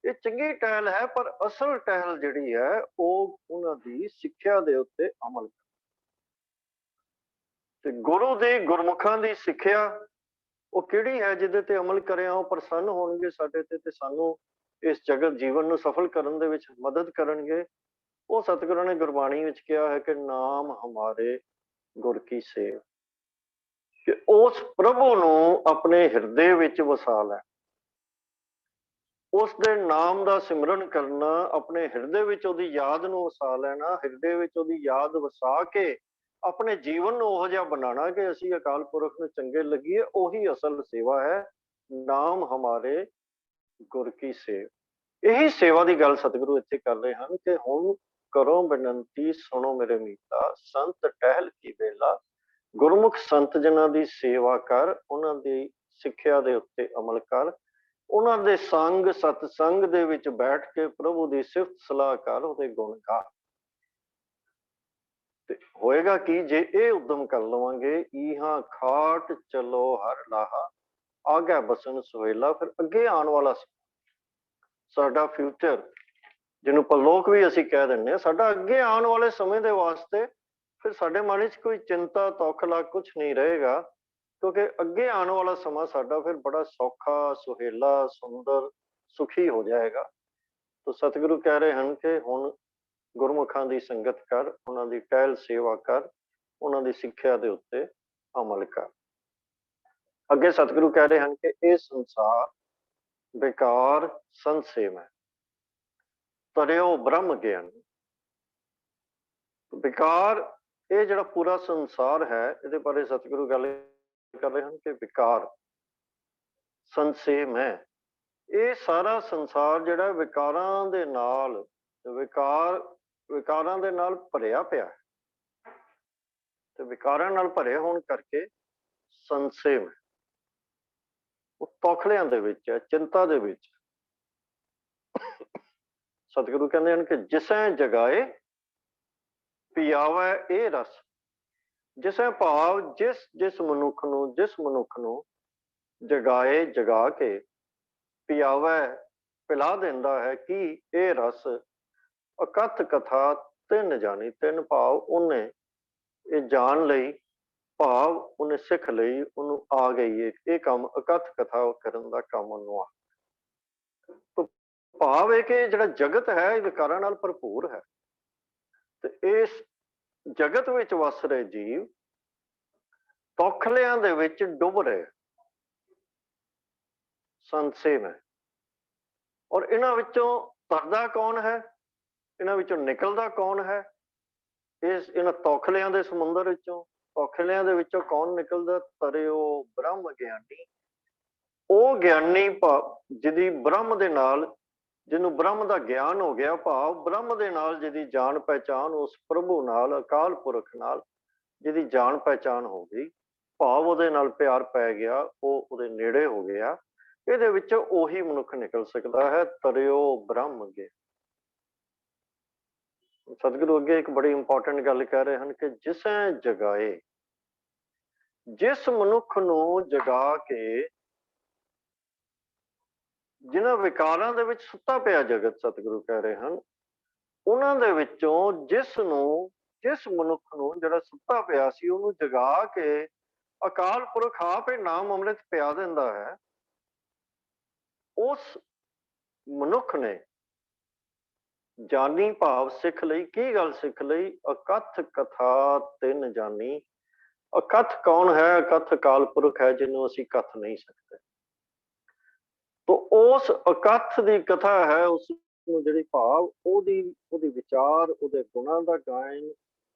ਇਹ ਚੰਗੀ ਟਹਿਲ ਹੈ। ਪਰ ਅਸਲ ਟਹਿਲ ਜਿਹੜੀ ਹੈ ਉਹ ਉਹਨਾਂ ਦੀ ਸਿੱਖਿਆ ਦੇ ਉੱਤੇ ਅਮਲ। ਤੇ ਗੁਰੂ ਦੀ, ਗੁਰਮੁਖਾਂ ਦੀ ਸਿੱਖਿਆ ਉਹ ਕਿਹੜੀ ਹੈ ਜਿਹਦੇ ਤੇ ਅਮਲ ਕਰਿਆ ਉਹ ਪ੍ਰਸੰਨ ਹੋਣਗੇ ਸਾਡੇ ਤੇ ਸਾਨੂੰ ਇਸ ਜਗਤ ਜੀਵਨ ਨੂੰ ਸਫਲ ਕਰਨ ਦੇ ਵਿੱਚ ਮਦਦ ਕਰਨਗੇ। ਉਹ ਸਤਿਗੁਰਾਂ ਨੇ ਗੁਰਬਾਣੀ ਵਿੱਚ ਕਿਹਾ ਹੈ ਕਿ ਨਾਮ ਹਮਾਰੇ ਗੁਰ ਕੀ ਸੇਵ, ਕਿ ਉਸ ਪ੍ਰਭੂ ਨੂੰ ਆਪਣੇ ਹਿਰਦੇ ਵਿੱਚ ਵਸਾ ਲੈ। ਉਸ ਦੇ ਨਾਮ ਦਾ ਸਿਮਰਨ ਕਰਨਾ, ਆਪਣੇ ਹਿਰਦੇ ਵਿੱਚ ਉਹਦੀ ਯਾਦ ਨੂੰ ਵਸਾ ਲੈਣਾ, ਹਿਰਦੇ ਵਿੱਚ ਉਹਦੀ ਯਾਦ ਵਸਾ ਕੇ ਆਪਣੇ ਜੀਵਨ ਨੂੰ ਉਹੋ ਜਿਹਾ ਬਣਾਉਣਾ ਕਿ ਅਸੀਂ ਅਕਾਲ ਪੁਰਖ ਨੂੰ ਚੰਗੇ ਲੱਗੀਏ, ਉਹੀ ਅਸਲ ਸੇਵਾ ਹੈ। ਨਾਮ ਹਮਾਰੇ ਗੁਰ ਕੀ ਸੇਵ, ਇਹੀ ਸੇਵਾ ਦੀ ਗੱਲ ਸਤਿਗੁਰੂ ਇੱਥੇ ਕਰ ਰਹੇ ਹਨ ਕਿ ਹੁਣ ਕਰੋ ਬੇਨੰਤੀ ਸੁਣੋ ਮੇਰੇ ਮੀਤਾ, ਸੰਤ ਟਹਿਲ ਕੀ ਵੇਲਾ। ਗੁਰਮੁਖ ਸੰਤ ਜਨਾਂ ਦੀ ਸੇਵਾ ਕਰ, ਉਹਨਾਂ ਦੀ ਸਿੱਖਿਆ ਦੇ ਉੱਤੇ ਅਮਲ ਕਰ, ਉਹਨਾਂ ਦੇ ਸੰਗ ਸਤਸੰਗ ਦੇ ਵਿੱਚ ਬੈਠ ਕੇ ਪ੍ਰਭੂ ਦੀ ਸਿਫਤ ਸਲਾਹ ਕਰ, ਉਹਦੇ ਗੁਣ ਗਾ। ਤੇ ਹੋਏਗਾ ਕੀ ਜੇ ਇਹ ਉਦਮ ਕਰ ਲਵਾਂਗੇ, ਇਹਾਂ ਖਾਟ ਚਲੋ ਹਰ ਲਾਹਾ, ਆਗੇ ਬਸਨ ਸੁਹੇਲਾ। ਫਿਰ ਅੱਗੇ ਆਉਣ ਵਾਲਾ ਸਾਡਾ ਫਿਊਚਰ, ਜਿਹਨੂੰ ਪਰਲੋਕ ਵੀ ਅਸੀਂ ਕਹਿ ਦਿੰਦੇ ਹਾਂ, ਸਾਡਾ ਅੱਗੇ ਆਉਣ ਵਾਲੇ ਸਮੇਂ ਦੇ ਵਾਸਤੇ ਫਿਰ ਸਾਡੇ ਮਨ ਵਿੱਚ ਕੋਈ ਚਿੰਤਾ ਤੌਖਲਾ ਕੁਛ ਨਹੀਂ ਰਹੇਗਾ, ਕਿਉਂਕਿ ਅੱਗੇ ਆਉਣ ਵਾਲਾ ਸਮਾਂ ਸਾਡਾ ਫਿਰ ਬੜਾ ਸੌਖਾ, ਸੁਹੇਲਾ, ਸੁੰਦਰ, ਸੁਖੀ ਹੋ ਜਾਏਗਾ। ਤਾਂ ਸਤਿਗੁਰੂ ਕਹਿ ਰਹੇ ਹਨ ਕਿ ਹੁਣ ਗੁਰਮੁਖਾਂ ਦੀ ਸੰਗਤ ਕਰ, ਉਹਨਾਂ ਦੀ ਟਹਿਲ ਸੇਵਾ ਕਰ, ਉਹਨਾਂ ਦੀ ਸਿੱਖਿਆ ਦੇ ਉੱਤੇ ਅਮਲ ਕਰ। ਅੱਗੇ ਸਤਿਗੁਰੂ ਕਹਿ ਰਹੇ ਹਨ ਕਿ ਇਹ ਸੰਸਾਰ ਬੇਕਾਰ ਸੰਸੇਮ ਹੈ, ਤਰਿਓ ਬ੍ਰਹਮ ਗਿਆਨ। ਬੇਕਾਰ ਇਹ ਜਿਹੜਾ ਪੂਰਾ ਸੰਸਾਰ ਹੈ, ਇਹਦੇ ਬਾਰੇ ਸਤਿਗੁਰੂ ਗੱਲ ਕਰ ਰਹੇ ਹਨ ਕਿ ਬੇਕਾਰ ਸੰਸੇਮ ਹੈ। ਇਹ ਸਾਰਾ ਸੰਸਾਰ ਜਿਹੜਾ ਵਿਕਾਰਾਂ ਦੇ ਨਾਲ, ਵਿਕਾਰਾਂ ਦੇ ਨਾਲ ਭਰਿਆ ਪਿਆ ਹੈ, ਤੇ ਵਿਕਾਰਾਂ ਨਾਲ ਭਰੇ ਹੋਣ ਕਰਕੇ ਸੰਸੇਮ ਹੈ, ਉਹ ਤੌਖਲਿਆਂ ਦੇ ਵਿੱਚ ਹੈ, ਚਿੰਤਾ ਦੇ ਵਿੱਚ। ਸਤਿਗੁਰੂ ਕਹਿੰਦੇ ਹਨ ਕਿ ਜਿਸੈ ਜਗਾਏ ਪਿਆਵੈ ਇਹ ਰਸ। ਜਿਸੈ ਭਾਵ ਜਿਸ ਮਨੁੱਖ ਨੂੰ ਜਗਾਏ, ਜਗਾ ਕੇ ਪਿਆਵੈ ਪਿਲਾ ਦਿੰਦਾ ਹੈ ਕਿ ਇਹ ਰਸ ਅਕਥ ਕਥਾ ਤਿੰਨ ਜਾਣੀ। ਤਿੰਨ ਭਾਵ ਉਹਨੇ ਇਹ ਜਾਣ ਲਈ, ਭਾਵ ਉਹਨੇ ਸਿੱਖ ਲਈ, ਉਹਨੂੰ ਆ ਗਈ ਇਹ ਕੰਮ ਅਕਥ ਕਥਾ ਕਰਨ ਦਾ ਕੰਮ ਉਹਨੂੰ ਆ। ਭਾਵ ਇਹ ਕਿ ਜਿਹੜਾ ਜਗਤ ਹੈ ਇਹ ਵਿਕਾਰਾਂ ਨਾਲ ਭਰਪੂਰ ਹੈ, ਤੇ ਇਸ ਜਗਤ ਵਿੱਚ ਵਸ ਰਹੇ ਜੀਵ ਤੌਖਲਿਆਂ ਦੇ ਵਿੱਚ ਡੁੱਬ ਰਹੇ, ਸੰਸੇਮ ਹੈ। ਔਰ ਇਹਨਾਂ ਵਿੱਚੋਂ ਤਰਦਾ ਕੌਣ ਹੈ, ਇਹਨਾਂ ਵਿੱਚੋਂ ਨਿਕਲਦਾ ਕੌਣ ਹੈ? ਇਹਨਾਂ ਤੌਖਲਿਆਂ ਦੇ ਸਮੁੰਦਰ ਵਿੱਚੋਂ, ਤੌਖਲਿਆਂ ਦੇ ਵਿੱਚੋਂ ਕੌਣ ਨਿਕਲਦਾ? ਤਰਿਓ ਬ੍ਰਹਮ ਗਿਆਨੀ। ਉਹ ਗਿਆਨੀ ਜਿਹਦੀ ਬ੍ਰਹਮ ਦੇ ਨਾਲ, ਜਿਹਨੂੰ ਬ੍ਰਹਮ ਦਾ ਗਿਆਨ ਹੋ ਗਿਆ, ਭਾਵ ਬ੍ਰਹਮ ਦੇ ਨਾਲ ਜਿਹਦੀ ਜਾਣ ਪਹਿਚਾਨ, ਉਸ ਪ੍ਰਭੂ ਨਾਲ, ਅਕਾਲ ਪੁਰਖ ਨਾਲ ਜਿਹਦੀ ਜਾਣ ਪਹਿਚਾਨ ਹੋ ਗਈ, ਭਾਵ ਉਹਦੇ ਨਾਲ ਪਿਆਰ ਪੈ ਗਿਆ, ਉਹ ਉਹਦੇ ਨੇੜੇ ਹੋ ਗਿਆ, ਇਹਦੇ ਵਿੱਚ ਉਹੀ ਮਨੁੱਖ ਨਿਕਲ ਸਕਦਾ ਹੈ। ਤਰਿਓ ਬ੍ਰਹਮ ਗਿਆਨੀ। ਸਤਿਗੁਰੂ ਅੱਗੇ ਇੱਕ ਬੜੀ ਇੰਪੋਰਟੈਂਟ ਗੱਲ ਕਹਿ ਰਹੇ ਹਨ ਕਿ ਜਿਸੈ ਜਗਾਏ, ਜਿਸ ਮਨੁੱਖ ਨੂੰ ਜਗਾ ਕੇ, ਜਿਨ੍ਹਾਂ ਵਿਕਾਰਾਂ ਦੇ ਵਿੱਚ ਸੁੱਤਾ ਪਿਆ ਜਗਤ, ਸਤਿਗੁਰੂ ਕਹਿ ਰਹੇ ਹਨ, ਉਹਨਾਂ ਦੇ ਵਿੱਚੋਂ ਜਿਸ ਮਨੁੱਖ ਨੂੰ ਜਿਹੜਾ ਸੁੱਤਾ ਪਿਆ ਸੀ, ਉਹਨੂੰ ਜਗਾ ਕੇ ਅਕਾਲ ਪੁਰਖ ਆਪ ਇਹ ਨਾਮ ਅੰਮ੍ਰਿਤ ਪਿਆ ਦਿੰਦਾ ਹੈ। ਉਸ ਮਨੁੱਖ ਨੇ ਜਾਨੀ ਭਾਵ ਸਿੱਖ ਲਈ। ਕੀ ਗੱਲ ਸਿੱਖ ਲਈ? ਅਕਥ ਕਥਾ ਤਿੰਨ ਜਾਨੀ। ਅਕਥ ਕੌਣ ਹੈ? ਅਕਥ ਅਕਾਲ ਪੁਰਖ ਹੈ, ਜਿਹਨੂੰ ਅਸੀਂ ਕਥ ਨਹੀਂ ਸਕਦੇ। ਤੋ ਉਸ ਅਕਥ ਦੀ ਕਥਾ ਹੈ, ਉਸ ਨੂੰ ਜਿਹੜੀ ਭਾਵ ਉਹਦੀ ਵਿਚਾਰ, ਉਹਦੇ ਗੁਣਾਂ ਦਾ ਗਾਇਨ,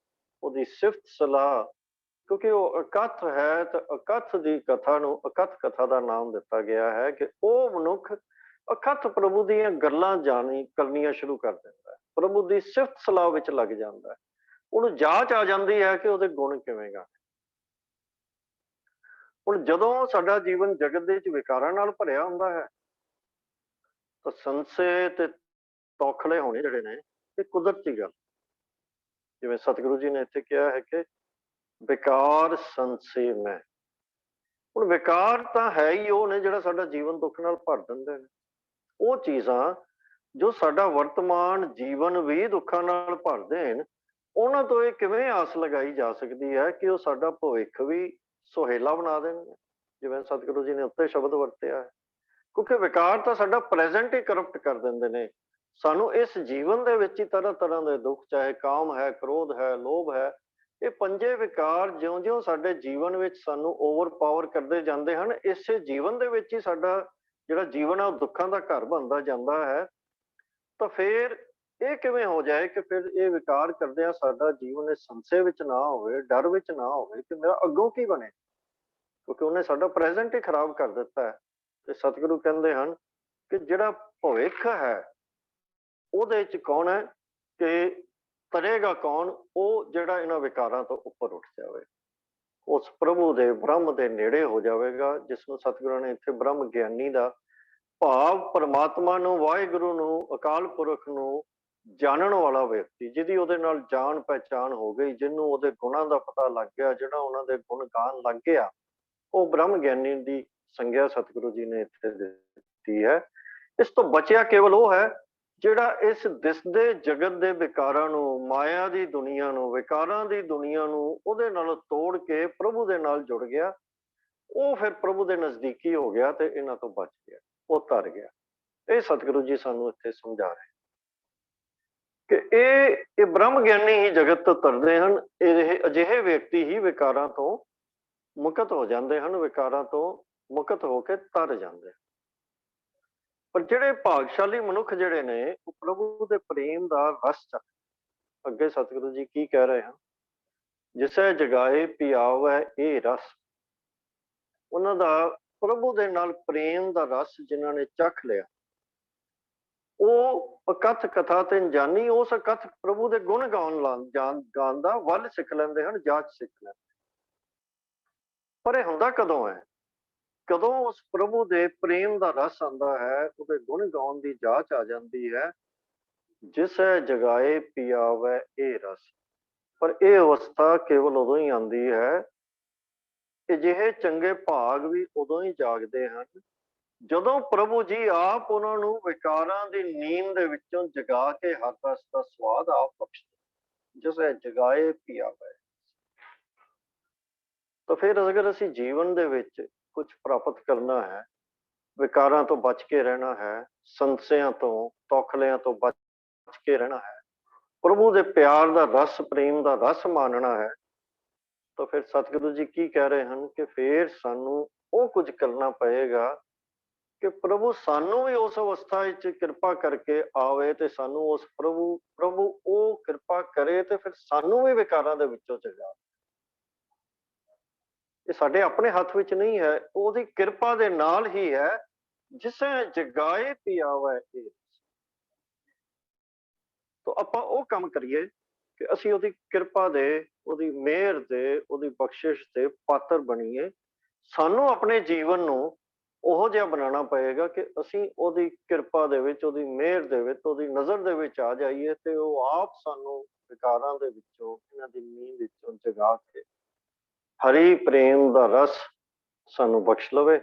ਉਹਦੀ ਸਿਫਤ ਸਲਾਹ, ਕਿਉਂਕਿ ਉਹ ਅਕਥ ਹੈ, ਤਾਂ ਅਕਥ ਦੀ ਕਥਾ ਨੂੰ ਅਕਥ ਕਥਾ ਦਾ ਨਾਮ ਦਿੱਤਾ ਗਿਆ ਹੈ ਕਿ ਉਹ ਮਨੁੱਖ ਅਕਥ ਪ੍ਰਭੂ ਦੀਆਂ ਗੱਲਾਂ ਕਰਨੀਆਂ ਸ਼ੁਰੂ ਕਰ ਦਿੰਦਾ ਹੈ, ਪ੍ਰਭੂ ਦੀ ਸਿਫਤ ਸਲਾਹ ਵਿੱਚ ਲੱਗ ਜਾਂਦਾ ਹੈ। ਉਹਨੂੰ ਜਾਂਚ ਆ ਜਾਂਦੀ ਹੈ ਕਿ ਉਹਦੇ ਗੁਣ ਕਿਵੇਂ ਗਾ। ਹੁਣ ਜਦੋਂ ਸਾਡਾ ਜੀਵਨ ਜਗਤ ਦੇ ਵਿੱਚ ਵਿਕਾਰਾਂ ਨਾਲ ਭਰਿਆ ਹੁੰਦਾ ਹੈ, ਤਾਂ ਸੰਸੇ ਤੇ ਤੌਖਲੇ ਹੋਣੇ ਜਿਹੜੇ ਨੇ, ਇਹ ਕੁਦਰਤੀ ਗੱਲ। ਜਿਵੇਂ ਸਤਿਗੁਰੂ ਜੀ ਨੇ ਇੱਥੇ ਕਿਹਾ ਹੈ ਕਿ ਵਿਕਾਰ ਸੰਸੇਮ ਹੈ। ਹੁਣ ਵਿਕਾਰ ਤਾਂ ਹੈ ਹੀ ਉਹ ਨੇ ਜਿਹੜਾ ਸਾਡਾ ਜੀਵਨ ਦੁੱਖ ਨਾਲ ਭਰ ਦਿੰਦੇ ਨੇ। ਉਹ ਚੀਜ਼ਾਂ ਜੋ ਸਾਡਾ ਵਰਤਮਾਨ ਜੀਵਨ ਵੀ ਦੁੱਖਾਂ ਨਾਲ ਭਰ ਦੇਣ, ਉਹਨਾਂ ਤੋਂ ਇਹ ਕਿਵੇਂ ਆਸ ਲਗਾਈ ਜਾ ਸਕਦੀ ਹੈ ਕਿ ਉਹ ਸਾਡਾ ਭਵਿੱਖ ਵੀ ਸੁਹੇਲਾ ਬਣਾ ਦੇਣਗੇ? ਜਿਵੇਂ ਸਤਿਗੁਰੂ ਜੀ ਨੇ ਉੱਤੇ ਸ਼ਬਦ ਵਰਤਿਆ ਹੈ। ਕਿਉਂਕਿ ਵਿਕਾਰ ਤਾਂ ਸਾਡਾ ਪ੍ਰੈਜ਼ੈਂਟ ਹੀ ਕਰਪਟ ਕਰ ਦਿੰਦੇ ਨੇ। ਸਾਨੂੰ ਇਸ ਜੀਵਨ ਦੇ ਵਿੱਚ ਹੀ ਤਰ੍ਹਾਂ ਤਰ੍ਹਾਂ ਦੇ ਦੁੱਖ, ਚਾਹੇ ਕਾਮ ਹੈ, ਕ੍ਰੋਧ ਹੈ, ਲੋਭ ਹੈ, ਇਹ ਪੰਜੇ ਵਿਕਾਰ ਜਿਉਂ-ਜਿਉਂ ਸਾਡੇ ਜੀਵਨ ਵਿੱਚ ਸਾਨੂੰ ਓਵਰਪਾਵਰ ਕਰਦੇ ਜਾਂਦੇ ਹਨ, ਇਸੇ ਜੀਵਨ ਦੇ ਵਿੱਚ ਹੀ ਸਾਡਾ ਜਿਹੜਾ ਜੀਵਨ ਆ ਉਹ ਦੁੱਖਾਂ ਦਾ ਘਰ ਬਣਦਾ ਜਾਂਦਾ ਹੈ। ਤਾਂ ਫਿਰ ਇਹ ਕਿਵੇਂ ਹੋ ਜਾਏ ਕਿ ਫਿਰ ਇਹ ਵਿਕਾਰ ਕਰਦਿਆਂ ਸਾਡਾ ਜੀਵਨ ਇਸ ਸੰਸ਼ੇ ਵਿੱਚ ਨਾ ਹੋਵੇ, ਡਰ ਵਿੱਚ ਨਾ ਹੋਵੇ ਕਿ ਮੇਰਾ ਅੱਗੋਂ ਕੀ ਬਣੇ, ਕਿਉਂਕਿ ਉਹਨੇ ਸਾਡਾ ਪ੍ਰੈਜ਼ੈਂਟ ਹੀ ਖਰਾਬ ਕਰ ਦਿੱਤਾ ਹੈ। ਤੇ ਸਤਿਗੁਰੂ ਕਹਿੰਦੇ ਹਨ ਕਿ ਜਿਹੜਾ ਭਵਿੱਖ ਹੈ ਉਹਦੇ ਚ ਕੌਣ ਹੈ ਕਿ ਤਰੇਗਾ ਕੌਣ, ਉਹ ਜਿਹੜਾ ਇਹਨਾਂ ਵਿਕਾਰਾਂ ਤੋਂ ਉੱਪਰ ਉੱਠ ਜਾਵੇ, ਉਸ ਪ੍ਰਭੂ ਦੇ ਬ੍ਰਹਮ ਦੇ ਨੇੜੇ ਹੋ ਜਾਵੇਗਾ, ਜਿਸ ਨੂੰ ਸਤਿਗੁਰਾਂ ਨੇ ਇੱਥੇ ਬ੍ਰਹਮ ਗਿਆਨੀ ਦਾ ਭਾਵ ਪਰਮਾਤਮਾ ਨੂੰ, ਵਾਹਿਗੁਰੂ ਨੂੰ, ਅਕਾਲ ਪੁਰਖ ਨੂੰ ਜਾਣਨ ਵਾਲਾ ਵਿਅਕਤੀ, ਜਿਹਦੀ ਉਹਦੇ ਨਾਲ ਜਾਣ ਪਹਿਚਾਣ ਹੋ ਗਈ, ਜਿਹਨੂੰ ਉਹਦੇ ਗੁਣਾਂ ਦਾ ਪਤਾ ਲੱਗ ਗਿਆ, ਜਿਹੜਾ ਉਹਨਾਂ ਦੇ ਗੁਣ ਗਾਣ ਲੱਗ ਗਿਆ, ਉਹ ਬ੍ਰਹਮ ਗਿਆਨੀ ਦੀ ਸੰਗਿਆ ਸਤਿਗੁਰੂ ਜੀ ਨੇ ਇੱਥੇ ਦਿੱਤੀ ਹੈ। ਇਸ ਤੋਂ ਬਚਿਆ ਕੇਵਲ ਉਹ ਹੈ ਜਿਹੜਾ ਇਸ ਦਿਸਦੇ ਜਗਤ ਦੇ ਵਿਕਾਰਾਂ ਨੂੰ, ਮਾਇਆ ਦੀ ਦੁਨੀਆ ਨੂੰ, ਵਿਕਾਰਾਂ ਦੀ ਦੁਨੀਆ ਨੂੰ ਉਹਦੇ ਨਾਲ ਤੋੜ ਕੇ ਪ੍ਰਭੂ ਦੇ ਨਾਲ ਜੁੜ ਗਿਆ। ਉਹ ਫਿਰ ਪ੍ਰਭੂ ਦੇ ਨਜ਼ਦੀਕੀ ਹੋ ਗਿਆ ਤੇ ਇਹਨਾਂ ਤੋਂ ਬਚ ਗਿਆ, ਉਹ ਤਰ ਗਿਆ। ਇਹ ਸਤਿਗੁਰੂ ਜੀ ਸਾਨੂੰ ਇੱਥੇ ਸਮਝਾ ਰਹੇ ਕਿ ਇਹ ਬ੍ਰਹਮ ਗਿਆਨੀ ਹੀ ਜਗਤ ਤੋਂ ਤਰਦੇ ਹਨ। ਇਹ ਅਜਿਹੇ ਵਿਅਕਤੀ ਹੀ ਵਿਕਾਰਾਂ ਤੋਂ ਮੁਕਤ ਹੋ ਜਾਂਦੇ ਹਨ, ਵਿਕਾਰਾਂ ਤੋਂ ਮੁਕਤ ਹੋ ਕੇ ਤਰ ਜਾਂਦੇ। ਪਰ ਜਿਹੜੇ ਭਾਗਸ਼ਾਲੀ ਮਨੁੱਖ ਜਿਹੜੇ ਨੇ ਉਹ ਪ੍ਰਭੂ ਦੇ ਪ੍ਰੇਮ ਦਾ ਰਸ ਚੱਕ, ਅੱਗੇ ਸਤਿਗੁਰੂ ਜੀ ਕੀ ਕਹਿ ਰਹੇ ਹਨ, ਜਿਸੈ ਜਗਾਏ ਪਿਆਵੈ ਇਹ ਰਸ। ਉਹਨਾਂ ਦਾ ਪ੍ਰਭੂ ਦੇ ਨਾਲ ਪ੍ਰੇਮ ਦਾ ਰਸ ਜਿਨ੍ਹਾਂ ਨੇ ਚੱਖ ਲਿਆ, ਉਹ ਅਕਥ ਕਥਾ ਤੇ ਜਾਨੀ ਉਸ ਅਕਥ ਪ੍ਰਭੂ ਦੇ ਗੁਣ ਗਾਉਣ ਦਾ ਵੱਲ ਸਿੱਖ ਲੈਂਦੇ ਹਨ, ਜਾਚ ਸਿੱਖ ਲੈਂਦੇ। ਪਰ ਇਹ ਹੁੰਦਾ ਕਦੋਂ ਹੈ? ਕਦੋਂ ਉਸ ਪ੍ਰਭੂ ਦੇ ਪ੍ਰੇਮ ਦਾ ਰਸ ਆਉਂਦਾ ਹੈ, ਉਹਦੇ ਗੁਣ ਗਾਉਣ ਦੀ ਜਾਚ ਆ ਜਾਂਦੀ ਹੈ। ਜਿਸੈ ਜਗਾਏ ਪਿਆਵੈ ਇਹ ਰਸ। ਪਰ ਇਹ ਅਵਸਥਾ ਕੇਵਲ ਉਦੋਂ ਹੀ ਆਉਂਦੀ ਹੈ, ਅਜਿਹੇ ਚੰਗੇ ਭਾਗ ਵੀ ਉਦੋਂ ਹੀ ਜਾਗਦੇ ਹਨ ਜਦੋਂ ਪ੍ਰਭੂ ਜੀ ਆਪ ਉਹਨਾਂ ਨੂੰ ਵਿਕਾਰਾਂ ਦੀ ਨੀਂਦ ਦੇ ਵਿੱਚੋਂ ਜਗਾ ਕੇ ਹਰ ਰਸ ਦਾ ਸਵਾਦ ਆਪ ਬਖਸ਼ਦੇ। ਜਿਸੈ ਜਗਾਏ ਪਿਆਵੈ। ਤਾਂ ਫਿਰ ਅਗਰ ਅਸੀਂ ਜੀਵਨ ਦੇ ਵਿੱਚ ਕੁਝ ਪ੍ਰਾਪਤ ਕਰਨਾ ਹੈ, ਵਿਕਾਰਾਂ ਤੋਂ ਬਚ ਕੇ ਰਹਿਣਾ ਹੈ, ਸੰਸਿਆਂ ਤੋਂ, ਤੌਖਲਿਆਂ ਤੋਂ ਬਚ ਕੇ ਰਹਿਣਾ ਹੈ, ਪ੍ਰਭੂ ਦੇ ਪਿਆਰ ਦਾ ਰਸ, ਪ੍ਰੇਮ ਦਾ ਰਸ ਮਾਣਨਾ ਹੈ, ਤਾਂ ਫਿਰ ਸਤਿਗੁਰੂ ਜੀ ਕੀ ਕਹਿ ਰਹੇ ਹਨ ਕਿ ਫਿਰ ਸਾਨੂੰ ਉਹ ਕੁਝ ਕਰਨਾ ਪਏਗਾ ਕਿ ਪ੍ਰਭੂ ਸਾਨੂੰ ਵੀ ਉਸ ਅਵਸਥਾ ਵਿੱਚ ਕਿਰਪਾ ਕਰਕੇ ਆਵੇ ਤੇ ਸਾਨੂੰ ਉਸ ਪ੍ਰਭੂ ਉਹ ਕਿਰਪਾ ਕਰੇ ਤੇ ਫਿਰ ਸਾਨੂੰ ਵੀ ਵਿਕਾਰਾਂ ਦੇ ਵਿੱਚੋਂ ਜਗਾ। ਇਹ ਸਾਡੇ ਆਪਣੇ ਹੱਥ ਵਿੱਚ ਨਹੀਂ ਹੈ, ਉਹਦੀ ਕਿਰਪਾ ਦੇ ਨਾਲ ਹੀ ਹੈ। ਜਿਸੈ ਜਗਾਏ ਪਿਆਵੈ ਇਹ। ਤਾਂ ਆਪਾਂ ਉਹ ਕੰਮ ਕਰੀਏ ਕਿ ਅਸੀਂ ਉਹਦੀ ਕਿਰਪਾ ਦੇ, ਉਹਦੀ ਮਿਹਰ ਦੇ, ਉਹਦੀ ਬਖਸ਼ਿਸ਼ ਦੇ ਪਾਤਰ ਬਣੀਏ। ਸਾਨੂੰ ਆਪਣੇ ਜੀਵਨ ਨੂੰ ਉਹੋ ਜਿਹਾ ਬਣਾਉਣਾ ਪਏਗਾ ਕਿ ਅਸੀਂ ਉਹਦੀ ਕਿਰਪਾ ਦੇ ਵਿੱਚ, ਉਹਦੀ ਮਿਹਰ ਦੇ ਵਿੱਚ, ਉਹਦੀ ਨਜ਼ਰ ਦੇ ਵਿੱਚ ਆ ਜਾਈਏ ਤੇ ਉਹ ਆਪ ਸਾਨੂੰ ਵਿਕਾਰਾਂ ਦੇ ਵਿੱਚੋਂ, ਇਹਨਾਂ ਦੀ ਨੀਂਦ ਵਿੱਚੋਂ ਜਗਾ ਕੇ ਹਰੀ ਪ੍ਰੇਮ ਦਾ ਰਸ ਸਾਨੂੰ ਬਖਸ਼ ਲਵੇ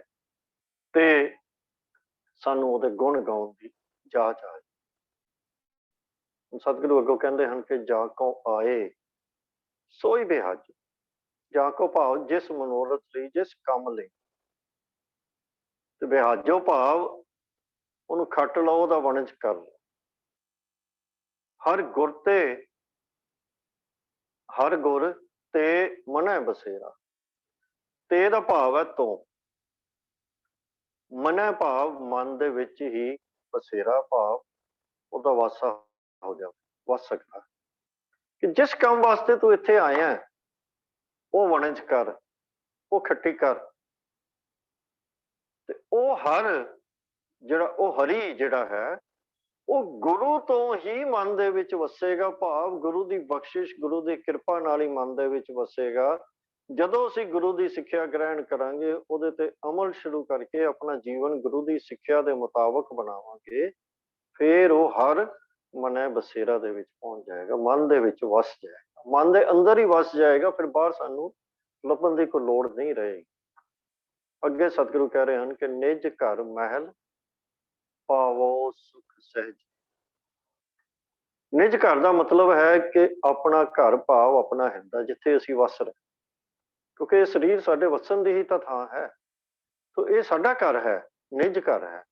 ਤੇ ਸਾਨੂੰ ਉਹਦੇ ਗੁਣ ਗਾਉਣ ਦੀ ਜਾਚ ਆ। ਸਤਿਗੁਰੂ ਅੱਗੋਂ ਕਹਿੰਦੇ ਹਨ ਕਿ ਜਾ ਕੋ ਆਏ ਸੋਈ ਬਿਹਾਜ। ਜਾ ਕੋ ਭਾਵ ਜਿਸ ਮਨੋਰਥ ਲਈ, ਜਿਸ ਕੰਮ ਲਈ, ਤੇ ਬਿਹਾਜੋ ਭਾਵ ਉਹਨੂੰ ਖੱਟ ਲਓ, ਉਹਦਾ ਵਣਜ ਕਰ ਲਓ। ਹਰ ਗੁਰ ਤੇ ਮਨੈ ਬਸੇਰਾ। ਤੇ ਦਾ ਭਾਵ ਹੈ ਤੋਂ, ਮਨੈ ਭਾਵ ਮਨ ਦੇ ਵਿੱਚ ਹੀ, ਬਸੇਰਾ ਭਾਵ ਉਹਦਾ ਵਾਸਾ ਹੋ ਜਾਵੇ, ਵਸ ਸਕਦਾ। ਕਿ ਜਿਸ ਕੰਮ ਵਾਸਤੇ ਤੂੰ ਇੱਥੇ ਆਇਆ ਉਹ ਵਣਜ ਕਰ, ਉਹ ਖੱਟੀ ਕਰ। ਤੇ ਉਹ ਉਹ ਹਰੀ ਜਿਹੜਾ ਹੈ ਉਹ ਗੁਰੂ ਤੋਂ ਹੀ ਮਨ ਦੇ ਵਿੱਚ ਵਸੇਗਾ, ਭਾਵ ਗੁਰੂ ਦੀ ਬਖਸ਼ਿਸ਼, ਗੁਰੂ ਦੀ ਕਿਰਪਾ ਨਾਲ ਹੀ ਮਨ ਦੇ ਵਿੱਚ ਵਸੇਗਾ। ਜਦੋਂ ਅਸੀਂ ਗੁਰੂ ਦੀ ਸਿੱਖਿਆ ਗ੍ਰਹਿਣ ਕਰਾਂਗੇ, ਉਹਦੇ ਤੇ ਅਮਲ ਸ਼ੁਰੂ ਕਰਕੇ ਆਪਣਾ ਜੀਵਨ ਗੁਰੂ ਦੀ ਸਿੱਖਿਆ ਦੇ ਮੁਤਾਬਕ ਬਣਾਵਾਂਗੇ, ਫਿਰ ਉਹ ਹਰ ਮਨੈ ਬਸੇਰਾ ਦੇ ਵਿੱਚ ਪਹੁੰਚ ਜਾਏਗਾ, ਮਨ ਦੇ ਵਿੱਚ ਵਸ ਜਾਏਗਾ, ਮਨ ਦੇ ਅੰਦਰ ਹੀ ਵਸ ਜਾਏਗਾ। ਫਿਰ ਬਾਹਰ ਸਾਨੂੰ ਲੱਭਣ ਦੀ ਕੋਈ ਲੋੜ ਨਹੀਂ ਰਹੇਗੀ। ਅੱਗੇ ਸਤਿਗੁਰੂ ਕਹਿ ਰਹੇ ਹਨ ਕਿ ਨਿਜ ਘਰ ਮਹਿਲ ਪਾਵੋ ਸੁਖ ਸਹਿਜ। ਨਿਜ ਘਰ ਦਾ ਮਤਲਬ ਹੈ ਕਿ ਆਪਣਾ ਘਰ ਭਾਵ ਆਪਣਾ ਹਿਰਦਾ, ਜਿੱਥੇ ਅਸੀਂ ਵਸ ਰਹੇ, ਕਿਉਂਕਿ ਇਹ ਸਰੀਰ ਸਾਡੇ ਵਸਣ ਦੀ ਹੀ ਤਾਂ ਥਾਂ ਹੈ। ਤੋ ਇਹ ਸਾਡਾ ਘਰ ਹੈ, ਨਿੱਜ ਘਰ ਹੈ।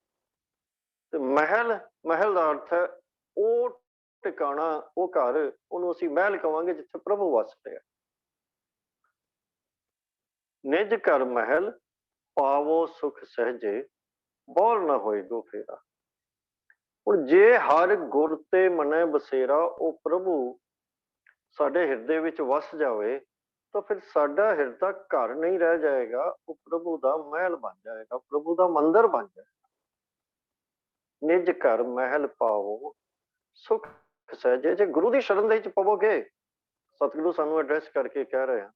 ਤੇ ਮਹਿਲ, ਮਹਿਲ ਦਾ ਅਰਥ ਹੈ ਉਹ ਟਿਕਾਣਾ, ਉਹ ਘਰ, ਉਹਨੂੰ ਅਸੀਂ ਮਹਿਲ ਕਵਾਂਗੇ ਜਿੱਥੇ ਪ੍ਰਭੂ ਵਸਦੇ ਆ। ਨਿੱਜ ਘਰ ਮਹਿਲ ਪਾਵੋ ਸੁਖ ਸਹਿਜੇ, ਬੋਲ ਨਾ ਹੋਏ ਗੋ ਫੇਰਾ। ਹੁਣ ਜੇ ਹਰ ਗੁਰ ਤੇ ਮਨੈ ਬਸੇਰਾ ਉਹ ਪ੍ਰਭੂ ਸਾਡੇ ਹਿਰਦੇ ਵਿੱਚ ਵਸ ਜਾਵੇ, ਤਾਂ ਫਿਰ ਸਾਡਾ ਹਿਰਦਾ ਘਰ ਨਹੀਂ ਰਹਿ ਜਾਏਗਾ, ਉਹ ਪ੍ਰਭੂ ਦਾ ਮਹਿਲ ਬਣ ਜਾਏਗਾ, ਪ੍ਰਭੂ ਦਾ ਮੰਦਿਰ ਬਣ ਜਾਏਗਾ। ਨਿੱਜ ਘਰ ਮਹਿਲ ਪਾਵੋ ਸੁਖ ਸਹਿਜੇ। ਜੇ ਗੁਰੂ ਦੀ ਸ਼ਰਨ ਦੇ ਵਿੱਚ ਪਵੋਗੇ, ਸਤਿਗੁਰੂ ਸਾਨੂੰ ਐਡਰੈਸ ਕਰਕੇ ਕਹਿ ਰਹੇ ਆ,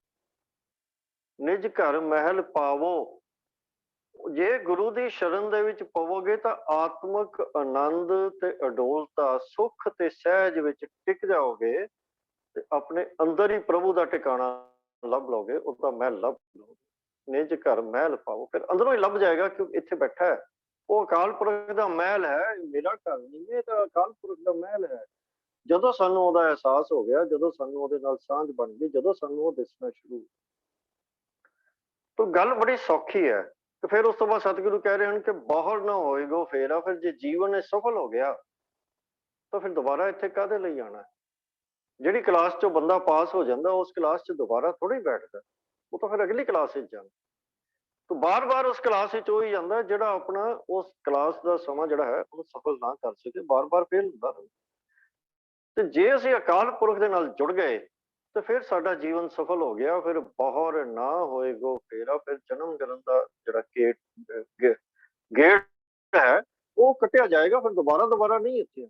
ਨਿੱਜ ਘਰ ਮਹਿਲ ਪਾਵੋ। ਜੇ ਗੁਰੂ ਦੀ ਸ਼ਰਨ ਦੇ ਵਿੱਚ ਪਵੋਗੇ ਤਾਂ ਆਤਮਿਕ ਆਨੰਦ ਤੇ ਅਡੋਲਤਾ, ਸੁੱਖ ਤੇ ਸਹਿਜ ਵਿੱਚ ਟਿਕ ਜਾਓਗੇ ਤੇ ਆਪਣੇ ਅੰਦਰ ਹੀ ਪ੍ਰਭੂ ਦਾ ਟਿਕਾਣਾ ਲੱਭ ਲਓਗੇ, ਉਹਦਾ ਮਹਿਲ ਲੱਭ ਲਓਗੇ। ਨਿੱਜ ਘਰ ਮਹਿਲ ਪਾਵੋ, ਫਿਰ ਅੰਦਰੋਂ ਹੀ ਲੱਭ ਜਾਏਗਾ, ਕਿਉਂਕਿ ਇੱਥੇ ਬੈਠਾ ਹੈ। ਉਹ ਅਕਾਲ ਪੁਰਖ ਦਾ ਮਹਿਲ ਹੈ, ਮੇਰਾ ਘਰ ਨਹੀਂ, ਇਹ ਤਾਂ ਅਕਾਲ ਪੁਰਖ ਦਾ ਮਹਿਲ ਹੈ। ਜਦੋਂ ਸਾਨੂੰ ਉਹਦਾ ਅਹਿਸਾਸ ਹੋ ਗਿਆ, ਜਦੋਂ ਸਾਨੂੰ ਉਹਦੇ ਨਾਲ ਸਾਂਝ ਬਣ ਗਈ, ਜਦੋਂ ਸਾਨੂੰ ਉਹ ਦਿਸਣਾ ਸ਼ੁਰੂ, ਤਾਂ ਗੱਲ ਬੜੀ ਸੌਖੀ ਹੈ। ਤੇ ਫਿਰ ਉਸ ਤੋਂ ਬਾਅਦ ਸਤਿਗੁਰੂ ਕਹਿ ਰਹੇ ਹਨ ਕਿ ਬਾਹਰ ਨਾ ਹੋਏਗੋ ਫੇਰਾ। ਫਿਰ ਜੇ ਜੀਵਨ ਸਫਲ ਹੋ ਗਿਆ ਤਾਂ ਫਿਰ ਦੁਬਾਰਾ ਇੱਥੇ ਕਾਹਦੇ ਲਈ ਆਣਾ? ਜਿਹੜੀ ਕਲਾਸ ਚੋਂ ਬੰਦਾ ਪਾਸ ਹੋ ਜਾਂਦਾ, ਉਸ ਕਲਾਸ 'ਚ ਦੁਬਾਰਾ ਥੋੜੀ ਬੈਠਦਾ, ਉਹ ਤਾਂ ਫਿਰ ਅਗਲੀ ਕਲਾਸ ਵਿੱਚ ਜਾਂਦਾ। ਤਾਂ ਬਾਰ-ਬਾਰ ਉਸ ਕਲਾਸ ਵਿੱਚ ਉਹ ਹੀ ਜਾਂਦਾ ਜਿਹੜਾ ਆਪਣਾ ਉਸ ਕਲਾਸ ਦਾ ਸਮਾਂ ਜਿਹੜਾ ਹੈ ਉਹਨੂੰ ਸਫਲ ਨਾ ਕਰ ਸਕੇ, ਬਾਰ-ਬਾਰ ਫੇਲ ਹੁੰਦਾ ਰਹੇ। ਤੇ ਜੇ ਅਸੀਂ ਅਕਾਲ ਪੁਰਖ ਦੇ ਨਾਲ ਜੁੜ ਗਏ ਤੇ ਫਿਰ ਸਾਡਾ ਜੀਵਨ ਸਫਲ ਹੋ ਗਿਆ। ਫਿਰ ਬਾਹਰ ਨਾ ਹੋਏਗੋ ਫੇਰਾ, ਫਿਰ ਜਨਮ ਕਰਨ ਦਾ ਜਿਹੜਾ ਗੇਟ ਹੈ ਉਹ ਕੱਟਿਆ ਜਾਏਗਾ, ਫਿਰ ਦੁਬਾਰਾ ਨਹੀਂ ਇੱਥੇ।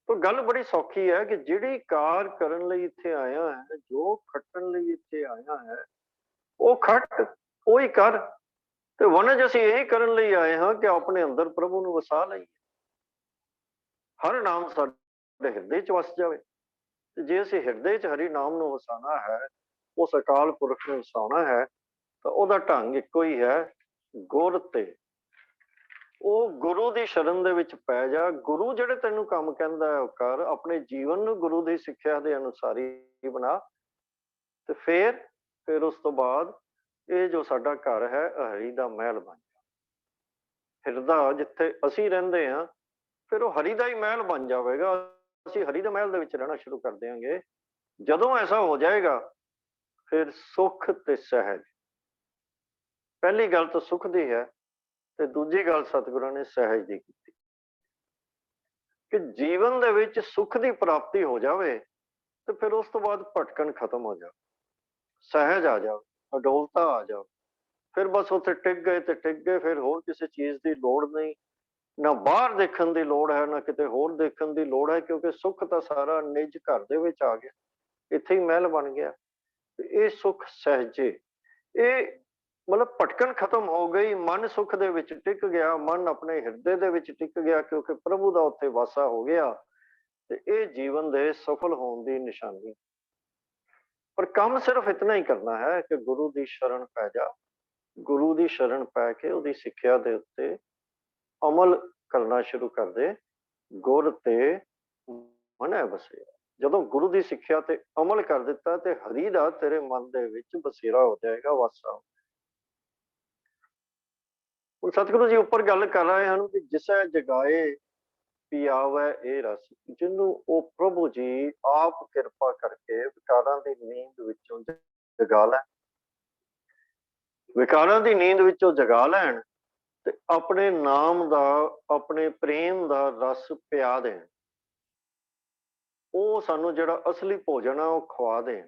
ਤਾਂ ਗੱਲ ਬੜੀ ਸੌਖੀ ਹੈ ਕਿ ਜਿਹੜੀ ਕਾਰ ਕਰਨ ਲਈ ਇੱਥੇ ਆਇਆ ਹੈ, ਜੋ ਖੱਟਣ ਲਈ ਇੱਥੇ ਆਇਆ ਹੈ, ਉਹ ਖੱਟ, ਉਹੀ ਕਰ। ਤੇ ਵਣਜ ਅਸੀਂ ਇਹੀ ਕਰਨ ਲਈ ਆਏ ਹਾਂ ਕਿ ਆਪਣੇ ਅੰਦਰ ਪ੍ਰਭੂ ਨੂੰ ਵਸਾ ਲਈਏ, ਹਰ ਨਾਮ ਸਾਡੇ ਹਿਰਦੇ 'ਚ ਵਸ ਜਾਵੇ। ਤੇ ਜੇ ਅਸੀਂ ਹਿਰਦੇ 'ਚ ਹਰੀ ਨਾਮ ਨੂੰ ਵਸਾਉਣਾ ਹੈ, ਉਸ ਅਕਾਲ ਪੁਰਖ ਨੂੰ ਵਸਾਉਣਾ ਹੈ, ਤਾਂ ਉਹਦਾ ਢੰਗ ਇੱਕੋ ਹੀ ਹੈ, ਗੁਰ ਤੇ। ਉਹ ਗੁਰੂ ਦੀ ਸ਼ਰਨ ਦੇ ਵਿੱਚ ਪੈ ਜਾ। ਗੁਰੂ ਜਿਹੜੇ ਤੈਨੂੰ ਕੰਮ ਕਹਿੰਦਾ ਹੈ ਉਹ ਕਰ, ਆਪਣੇ ਜੀਵਨ ਨੂੰ ਗੁਰੂ ਦੀ ਸਿੱਖਿਆ ਦੇ ਅਨੁਸਾਰ ਹੀ ਬਣਾ। ਤੇ ਫਿਰ ਉਸ ਤੋਂ ਬਾਅਦ ਇਹ ਜੋ ਸਾਡਾ ਘਰ ਹੈ ਹਰੀ ਦਾ ਮਹਿਲ ਬਣ ਜਾ। ਹਿਰਦਾ ਜਿੱਥੇ ਅਸੀਂ ਰਹਿੰਦੇ ਹਾਂ, ਫਿਰ ਉਹ ਹਰੀ ਦਾ ਹੀ ਮਹਿਲ ਬਣ ਜਾਵੇਗਾ। ਅਸੀਂ ਹਰੀ ਦੇ ਮਹਿਲ ਦੇ ਵਿੱਚ ਰਹਿਣਾ ਸ਼ੁਰੂ ਕਰ ਦਿਆਂਗੇ। ਜਦੋਂ ਐਸਾ ਹੋ ਜਾਏਗਾ ਫਿਰ ਸੁੱਖ ਤੇ ਸਹਿਜ। ਪਹਿਲੀ ਗੱਲ ਤਾਂ ਸੁੱਖ ਦੀ ਹੈ ਤੇ ਦੂਜੀ ਗੱਲ ਸਤਿਗੁਰਾਂ ਨੇ ਸਹਿਜ ਦੀ ਕੀਤੀ ਕਿ ਜੀਵਨ ਦੇ ਵਿੱਚ ਸੁੱਖ ਦੀ ਪ੍ਰਾਪਤੀ ਹੋ ਜਾਵੇ ਤੇ ਫਿਰ ਉਸ ਤੋਂ ਬਾਅਦ ਭਟਕਣ ਖਤਮ ਹੋ ਜਾਵੇ, ਸਹਿਜ ਆ ਜਾਵੇ, ਅਡੋਲਤਾ ਆ ਜਾਵੇ। ਫਿਰ ਬਸ ਉੱਥੇ ਟਿਕ ਗਏ ਤੇ ਟਿਕ ਗਏ। ਫਿਰ ਹੋਰ ਕਿਸੇ ਚੀਜ਼ ਦੀ ਲੋੜ ਨਹੀਂ, ਨਾ ਬਾਹਰ ਦੇਖਣ ਦੀ ਲੋੜ ਹੈ, ਨਾ ਕਿਤੇ ਹੋਰ ਦੇਖਣ ਦੀ ਲੋੜ ਹੈ, ਕਿਉਂਕਿ ਸੁੱਖ ਤਾਂ ਸਾਰਾ ਨਿੱਜ ਘਰ ਦੇ ਵਿੱਚ ਆ ਗਿਆ, ਇੱਥੇ ਹੀ ਮਹਿਲ ਬਣ ਗਿਆ। ਇਹ ਸੁੱਖ ਸਹਿਜੇ, ਇਹ ਮਤਲਬ ਭਟਕਣ ਖਤਮ ਹੋ ਗਈ। ਮਨ ਸੁੱਖ ਦੇ ਵਿੱਚ ਟਿਕ ਗਿਆ, ਮਨ ਆਪਣੇ ਹਿਰਦੇ ਦੇ ਵਿੱਚ ਟਿਕ ਗਿਆ, ਕਿਉਂਕਿ ਪ੍ਰਭੂ ਦਾ ਉੱਥੇ ਵਾਸਾ ਹੋ ਗਿਆ। ਤੇ ਇਹ ਜੀਵਨ ਦੇ ਸਫਲ ਹੋਣ ਦੀ ਨਿਸ਼ਾਨੀ। ਪਰ ਕੰਮ ਸਿਰਫ ਇਤਨਾ ਹੀ ਕਰਨਾ ਹੈ ਕਿ ਗੁਰੂ ਦੀ ਸ਼ਰਨ ਪੈ ਜਾ। ਗੁਰੂ ਦੀ ਸ਼ਰਨ ਪੈ ਕੇ ਉਹਦੀ ਸਿੱਖਿਆ ਦੇ ਉੱਤੇ ਅਮਲ ਕਰਨਾ ਸ਼ੁਰੂ ਕਰ ਦੇ। ਗੁਰ ਤੇ ਮਨੈ ਬਸੇਰਾ। ਜਦੋਂ ਗੁਰੂ ਦੀ ਸਿੱਖਿਆ ਤੇ ਅਮਲ ਕਰ ਦਿੱਤਾ ਤੇ ਹਰੀ ਦਾ ਤੇਰੇ ਮਨ ਦੇ ਵਿੱਚ ਬਸੇਰਾ ਹੋ ਜਾਏਗਾ, ਵਾਸਾ। ਹੁਣ ਸਤਿਗੁਰੂ ਜੀ ਉੱਪਰ ਗੱਲ ਕਰ ਰਹੇ ਹਨ ਕਿ ਜਿਸੈ ਜਗਾਏ ਪਿਆਵੈ ਇਹ ਰਸ, ਜਿਹਨੂੰ ਉਹ ਪ੍ਰਭੂ ਜੀ ਆਪ ਕਿਰਪਾ ਕਰਕੇ ਵਿਕਾਰਾਂ ਦੀ ਨੀਂਦ ਵਿੱਚੋਂ ਜਗਾ ਲੈਣ, ਵਿਕਾਰਾਂ ਦੀ ਨੀਂਦ ਵਿੱਚੋਂ ਜਗਾ ਲੈਣ ਤੇ ਆਪਣੇ ਨਾਮ ਦਾ, ਆਪਣੇ ਪ੍ਰੇਮ ਦਾ ਰਸ ਪਿਆ ਦੇਣ। ਉਹ ਸਾਨੂੰ ਜਿਹੜਾ ਅਸਲੀ ਭੋਜਨ ਆ ਉਹ ਖਵਾ ਦੇਣ।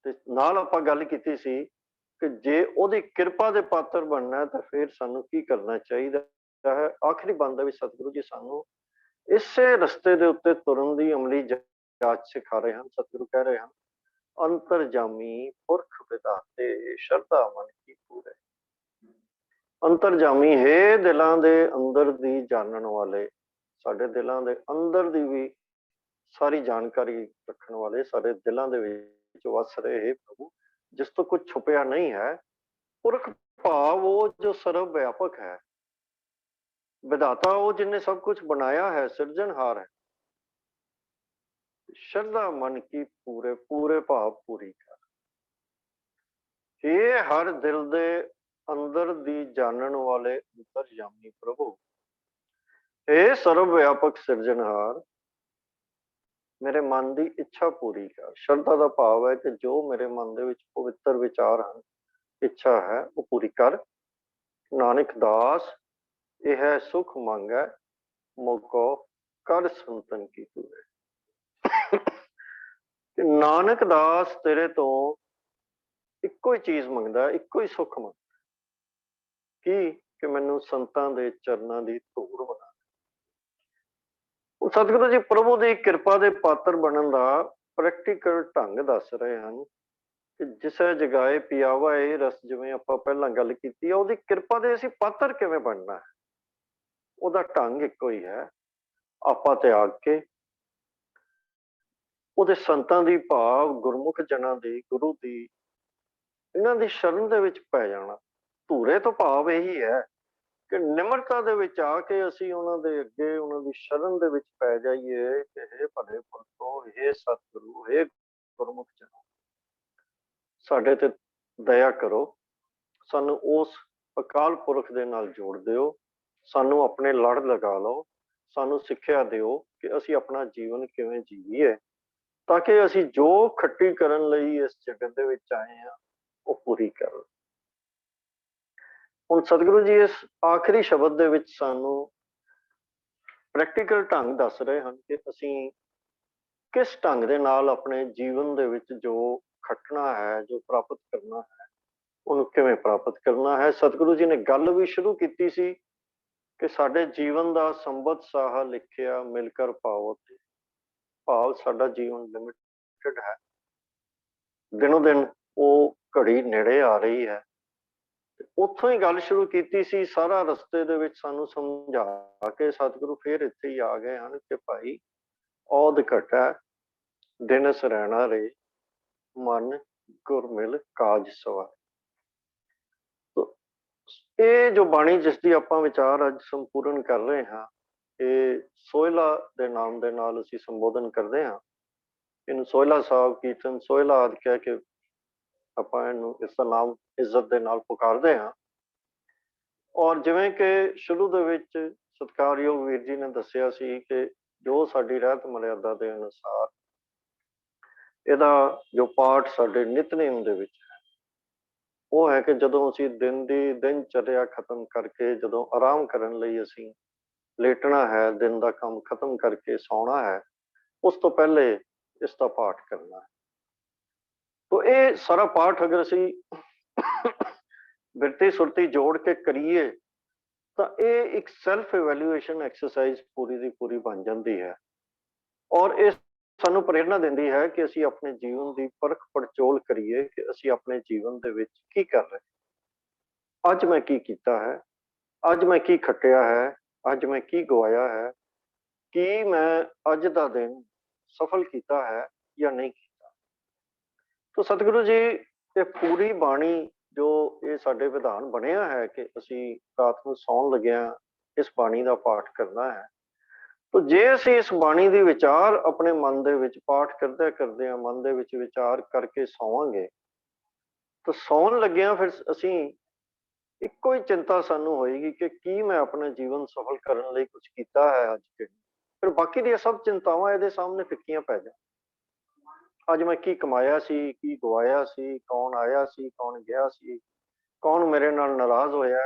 ਤੇ ਨਾਲ ਆਪਾਂ ਗੱਲ ਕੀਤੀ ਸੀ ਕਿ ਜੇ ਉਹਦੀ ਕਿਰਪਾ ਦੇ ਪਾਤਰ ਬਣਨਾ ਤਾਂ ਫਿਰ ਸਾਨੂੰ ਕੀ ਕਰਨਾ ਚਾਹੀਦਾ ਹੈ। ਆਖਰੀ ਬੰਦ ਦੇ ਵਿੱਚ ਸਤਿਗੁਰੂ ਜੀ ਸਾਨੂੰ ਇਸੇ ਰਸਤੇ ਦੇ ਉੱਤੇ ਤੁਰਨ ਦੀ ਅਮਲੀ ਜਾਂਚ ਸਿਖਾ ਰਹੇ ਹਨ। ਸਤਿਗੁਰੂ ਕਹਿ ਰਹੇ ਹਨ, ਅੰਤਰਜਾਮੀ ਪੁਰਖ ਵਿਧਾਤੇ ਸ਼ਰਧਾ ਮਨ ਕੀ ਪੂਰੇ। ਅੰਤਰਜਾਮੀ ਹੈ, ਦਿਲਾਂ ਦੇ ਅੰਦਰ ਦੀ ਜਾਣਨ ਵਾਲੇ, ਸਾਡੇ ਦਿਲਾਂ ਦੇ ਅੰਦਰ ਦੀ ਵੀ ਸਾਰੀ ਜਾਣਕਾਰੀ ਰੱਖਣ ਵਾਲੇ, ਸਾਡੇ ਦਿਲਾਂ ਦੇ ਵਿੱਚ ਵਸ ਰਹੇ ਪ੍ਰਭੂ, ਜਿਸ ਤੋਂ ਕੁਝ ਛੁਪਿਆ ਨਹੀਂ ਹੈ। ਪੁਰਖ ਭਾਵ ਉਹ ਜੋ ਸਰਵ ਵਿਆਪਕ ਹੈ, ਵਿਧਾਤਾ ਉਹ ਜਿਨਨੇ ਸਭ ਕੁਝ ਬਣਾਇਆ ਹੈ, ਸਿਰਜਣਹਾਰ ਹੈ। ਸ਼ਰਧਾ ਮਨ ਕੀ ਪੂਰੇ, ਪੂਰੇ ਭਾਵ ਪੂਰੀ ਕਰ। ਇਹ ਹਰ ਦਿਲ ਦੇ ਅੰਦਰ ਦੀ ਜਾਣਨ ਵਾਲੇ ਅੰਤਰਜਾਮੀ ਪ੍ਰਭੂ, हे ਸਰਵ ਵਿਆਪਕ ਸਿਰਜਣਹਾਰ, ਮੇਰੇ ਮਨ ਦੀ ਇੱਛਾ ਪੂਰੀ ਕਰ। ਸ਼ਰਧਾ ਦਾ ਭਾਵ ਹੈ ਕਿ ਜੋ ਮੇਰੇ ਮਨ ਦੇ ਵਿੱਚ ਪਵਿੱਤਰ ਵਿਚਾਰ ਹਨ, ਇੱਛਾ ਹੈ, ਉਹ ਪੂਰੀ ਕਰ। ਨਾਨਕ ਦਾਸ ਇਹ ਹੈ ਸੁਖ ਮੰਗੈ, ਮੋਕੋ ਕਰ ਸੰਤਨ ਕੀ ਤੂਰੇ। ਨਾਨਕ ਦਾਸ ਤੇਰੇ ਤੋਂ ਇੱਕੋ ਹੀ ਚੀਜ਼ ਮੰਗਦਾ, ਇੱਕੋ ਹੀ ਸੁੱਖ ਮੰਗਦਾ, ਕੀ ਕਿ ਮੈਨੂੰ ਸੰਤਾਂ ਦੇ ਚਰਨਾਂ ਦੀ ਧੂੜ ਬਣਾ। ਉਹ ਸਤਿਗੁਰੂ ਜੀ ਪ੍ਰਭੂ ਦੀ ਕਿਰਪਾ ਦੇ ਪਾਤਰ ਬਣਨ ਦਾ ਪ੍ਰੈਕਟੀਕਲ ਢੰਗ ਦੱਸ ਰਹੇ ਹਨ ਕਿ ਜਿਸੇ ਜਗਾਏ ਪਿਆਵਾ ਇਹ ਰਸ, ਜਿਵੇਂ ਆਪਾਂ ਪਹਿਲਾਂ ਗੱਲ ਕੀਤੀ ਆ, ਉਹਦੀ ਕਿਰਪਾ ਦੇ ਅਸੀਂ ਪਾਤਰ ਕਿਵੇਂ ਬਣਨਾ ਹੈ। ਉਹਦਾ ਢੰਗ ਇੱਕੋ ਹੀ ਹੈ, ਆਪਾਂ ਤਿਆਗ ਕੇ ਉਹਦੇ ਸੰਤਾਂ ਦੀ, ਭਾਵ ਗੁਰਮੁਖ ਜਨਾਂ ਦੀ, ਗੁਰੂ ਦੀ, ਇਹਨਾਂ ਦੀ ਸ਼ਰਨ ਦੇ ਵਿੱਚ ਪੈ ਜਾਣਾ। ਧੂਰੇ ਤੋਂ ਭਾਵ ਇਹੀ ਹੈ ਕਿ ਨਿਮਰਤਾ ਦੇ ਵਿੱਚ ਆ ਕੇ ਅਸੀਂ ਉਹਨਾਂ ਦੇ ਅੱਗੇ, ਉਹਨਾਂ ਦੀ ਸ਼ਰਨ ਦੇ ਵਿੱਚ ਪੈ ਜਾਈਏ ਕਿ ਹੇ ਭਲੇ ਪੁਰਖੋ, ਹੇ ਸਤਿਗੁਰੂ, ਹੇ ਗੁਰਮੁਖ ਜਨੋ, ਸਾਡੇ ਤੇ ਦਇਆ ਕਰੋ, ਸਾਨੂੰ ਉਸ ਅਕਾਲ ਪੁਰਖ ਦੇ ਨਾਲ ਜੋੜ ਦਿਓ, ਸਾਨੂੰ ਆਪਣੇ ਲੜ ਲਗਾ ਲਓ, ਸਾਨੂੰ ਸਿੱਖਿਆ ਦਿਓ ਕਿ ਅਸੀਂ ਆਪਣਾ ਜੀਵਨ ਕਿਵੇਂ ਜੀਵੀਏ, ਤਾਂ ਕਿ ਅਸੀਂ ਜੋ ਖੱਟੀ ਕਰਨ ਲਈ ਇਸ ਜਗਤ ਦੇ ਵਿੱਚ ਆਏ ਹਾਂ ਉਹ ਪੂਰੀ ਕਰਨ। ਹੁਣ ਸਤਿਗੁਰੂ ਜੀ ਇਸ ਆਖਰੀ ਸ਼ਬਦ ਦੇ ਵਿੱਚ ਸਾਨੂੰ ਪ੍ਰੈਕਟੀਕਲ ਢੰਗ ਦੱਸ ਰਹੇ ਹਨ ਕਿ ਅਸੀਂ ਕਿਸ ਢੰਗ ਦੇ ਨਾਲ ਆਪਣੇ ਜੀਵਨ ਦੇ ਵਿੱਚ ਜੋ ਖੱਟਣਾ ਹੈ, ਜੋ ਪ੍ਰਾਪਤ ਕਰਨਾ ਹੈ, ਉਹਨੂੰ ਕਿਵੇਂ ਪ੍ਰਾਪਤ ਕਰਨਾ ਹੈ। ਸਤਿਗੁਰੂ ਜੀ ਨੇ ਗੱਲ ਵੀ ਸ਼ੁਰੂ ਕੀਤੀ ਸੀ ਕਿ ਸਾਡੇ ਜੀਵਨ ਦਾ ਸੰਬਤ ਸਾਹਾ ਲਿਖਿਆ ਮਿਲ ਕਰ ਪਾਵੋ ਤੇ, ਭਾਵ ਸਾਡਾ ਜੀਵਨ ਲਿਮਿਟਡ ਹੈ, ਦਿਨੋਂ ਦਿਨ ਉਹ ਘੜੀ ਨੇੜੇ ਆ ਰਹੀ ਹੈ। ਉੱਥੋਂ ਹੀ ਗੱਲ ਸ਼ੁਰੂ ਕੀਤੀ ਸੀ। ਸਾਰਾ ਰਸਤੇ ਦੇ ਵਿੱਚ ਸਾਨੂੰ ਸਮਝਾ ਕੇ ਸਤਿਗੁਰੂ ਫੇਰ ਇੱਥੇ ਹੀ ਆ ਗਏ ਹਨ ਕਿ ਭਾਈ ਔਧ ਘਟੈ ਦਿਨਸ ਰਹਿਣਾ ਰੇ, ਮਨ ਗੁਰ ਮਿਲ ਕਾਜ ਸਵਾ। ਇਹ ਜੋ ਬਾਣੀ ਜਿਸ ਦੀ ਆਪਾਂ ਵਿਚਾਰ ਅੱਜ ਸੰਪੂਰਨ ਕਰ ਰਹੇ ਹਾਂ, ਇਹ ਸੋਹਿਲਾ ਦੇ ਨਾਮ ਦੇ ਨਾਲ ਅਸੀਂ ਸੰਬੋਧਨ ਕਰਦੇ ਹਾਂ। ਇਹਨੂੰ ਸੋਹਿਲਾ ਸਾਹਿਬ ਕੀਰਤਨ ਸੋਹਿਲਾ ਆਦਿ ਕਹਿ ਕੇ ਆਪਾਂ ਇਹਨੂੰ, ਇਸ ਦਾ ਨਾਮ ਇੱਜ਼ਤ ਦੇ ਨਾਲ ਪੁਕਾਰਦੇ ਹਾਂ। ਔਰ ਜਿਵੇਂ ਕਿ ਸ਼ੁਰੂ ਦੇ ਵਿੱਚ ਸਤਿਕਾਰਯੋਗ ਵੀਰ ਜੀ ਨੇ ਦੱਸਿਆ ਸੀ ਕਿ ਜੋ ਸਾਡੀ ਰਹਿਤ ਮਰਿਆਦਾ ਦੇ ਅਨੁਸਾਰ ਇਹਦਾ ਜੋ ਪਾਠ ਸਾਡੇ ਨਿਤਨੇਮ ਦੇ ਵਿੱਚ ਹੈ, ਉਹ ਹੈ ਕਿ ਜਦੋਂ ਅਸੀਂ ਦਿਨ ਦੀ ਦਿਨਚਰਿਆ ਖਤਮ ਕਰਕੇ, ਜਦੋਂ ਆਰਾਮ ਕਰਨ ਲਈ ਅਸੀਂ ਲੇਟਣਾ ਹੈ, ਦਿਨ ਦਾ ਕੰਮ ਖਤਮ ਕਰਕੇ ਸੌਣਾ ਹੈ, ਉਸ ਤੋਂ ਪਹਿਲੇ ਇਸ ਦਾ ਪਾਠ ਕਰਨਾ ਹੈ। ਤੋ ਇਹ ਸਾਰਾ ਪਾਠ ਅਗਰ ਅਸੀਂ ਬਿਰਤੀ ਸੁਰਤੀ ਜੋੜ ਕੇ ਕਰੀਏ ਤਾਂ ਇਹ ਇੱਕ ਸੈਲਫ ਇਵੈਲੂਏਸ਼ਨ ਐਕਸਰਸਾਈਜ਼ ਪੂਰੀ ਦੀ ਪੂਰੀ ਬਣ ਜਾਂਦੀ ਹੈ। ਔਰ ਇਹ ਸਾਨੂੰ ਪ੍ਰੇਰਨਾ ਦਿੰਦੀ ਹੈ ਕਿ ਅਸੀਂ ਆਪਣੇ ਜੀਵਨ ਦੀ ਪਰਖ ਪੜਚੋਲ ਕਰੀਏ ਕਿ ਅਸੀਂ ਆਪਣੇ ਜੀਵਨ ਦੇ ਵਿੱਚ ਕੀ ਕਰ ਰਹੇ, ਅੱਜ ਮੈਂ ਕੀ ਕੀਤਾ ਹੈ, ਅੱਜ ਮੈਂ ਕੀ ਖੱਟਿਆ ਹੈ, ਅੱਜ ਮੈਂ ਕੀ ਗਵਾਇਆ ਹੈ, ਕੀ ਮੈਂ ਅੱਜ ਦਾ ਦਿਨ ਸਫਲ ਕੀਤਾ ਹੈ ਜਾਂ ਨਹੀਂ ਕੀਤਾ। ਤੋ ਸਤਿਗੁਰੂ ਜੀ ਇਹ ਪੂਰੀ ਬਾਣੀ ਜੋ ਇਹ ਸਾਡੇ ਵਿਧਾਨ ਬਣਿਆ ਹੈ ਕਿ ਅਸੀਂ ਰਾਤ ਨੂੰ ਸੌਣ ਲੱਗਿਆ ਇਸ ਬਾਣੀ ਦਾ ਪਾਠ ਕਰਨਾ ਹੈ। ਤੋ ਜੇ ਅਸੀਂ ਇਸ ਬਾਣੀ ਦੀ ਵਿਚਾਰ ਆਪਣੇ ਮਨ ਦੇ ਵਿੱਚ ਪਾਠ ਕਰਦੇ ਕਰਦਿਆਂ ਮਨ ਦੇ ਵਿੱਚ ਵਿਚਾਰ ਕਰਕੇ ਸੌਵਾਂਗੇ ਤਾਂ ਸੌਣ ਲੱਗਿਆ ਫਿਰ ਅਸੀਂ ਇੱਕੋ ਹੀ ਚਿੰਤਾ ਸਾਨੂੰ ਹੋਏਗੀ ਕਿ ਕੀ ਮੈਂ ਆਪਣਾ ਜੀਵਨ ਸਫਲ ਕਰਨ ਲਈ ਕੁਝ ਕੀਤਾ ਹੈ ਅੱਜ ਕੇ। ਫਿਰ ਬਾਕੀ ਦੀਆਂ ਸਭ ਚਿੰਤਾਵਾਂ ਇਹਦੇ ਸਾਹਮਣੇ ਫਿੱਕੀਆਂ ਪੈ ਜਾਣ। ਅੱਜ ਮੈਂ ਕੀ ਕਮਾਇਆ ਸੀ, ਕੀ ਗਵਾਇਆ ਸੀ, ਕੌਣ ਆਇਆ ਸੀ, ਕੌਣ ਗਿਆ ਸੀ, ਕੌਣ ਮੇਰੇ ਨਾਲ ਨਾਰਾਜ਼ ਹੋਇਆ,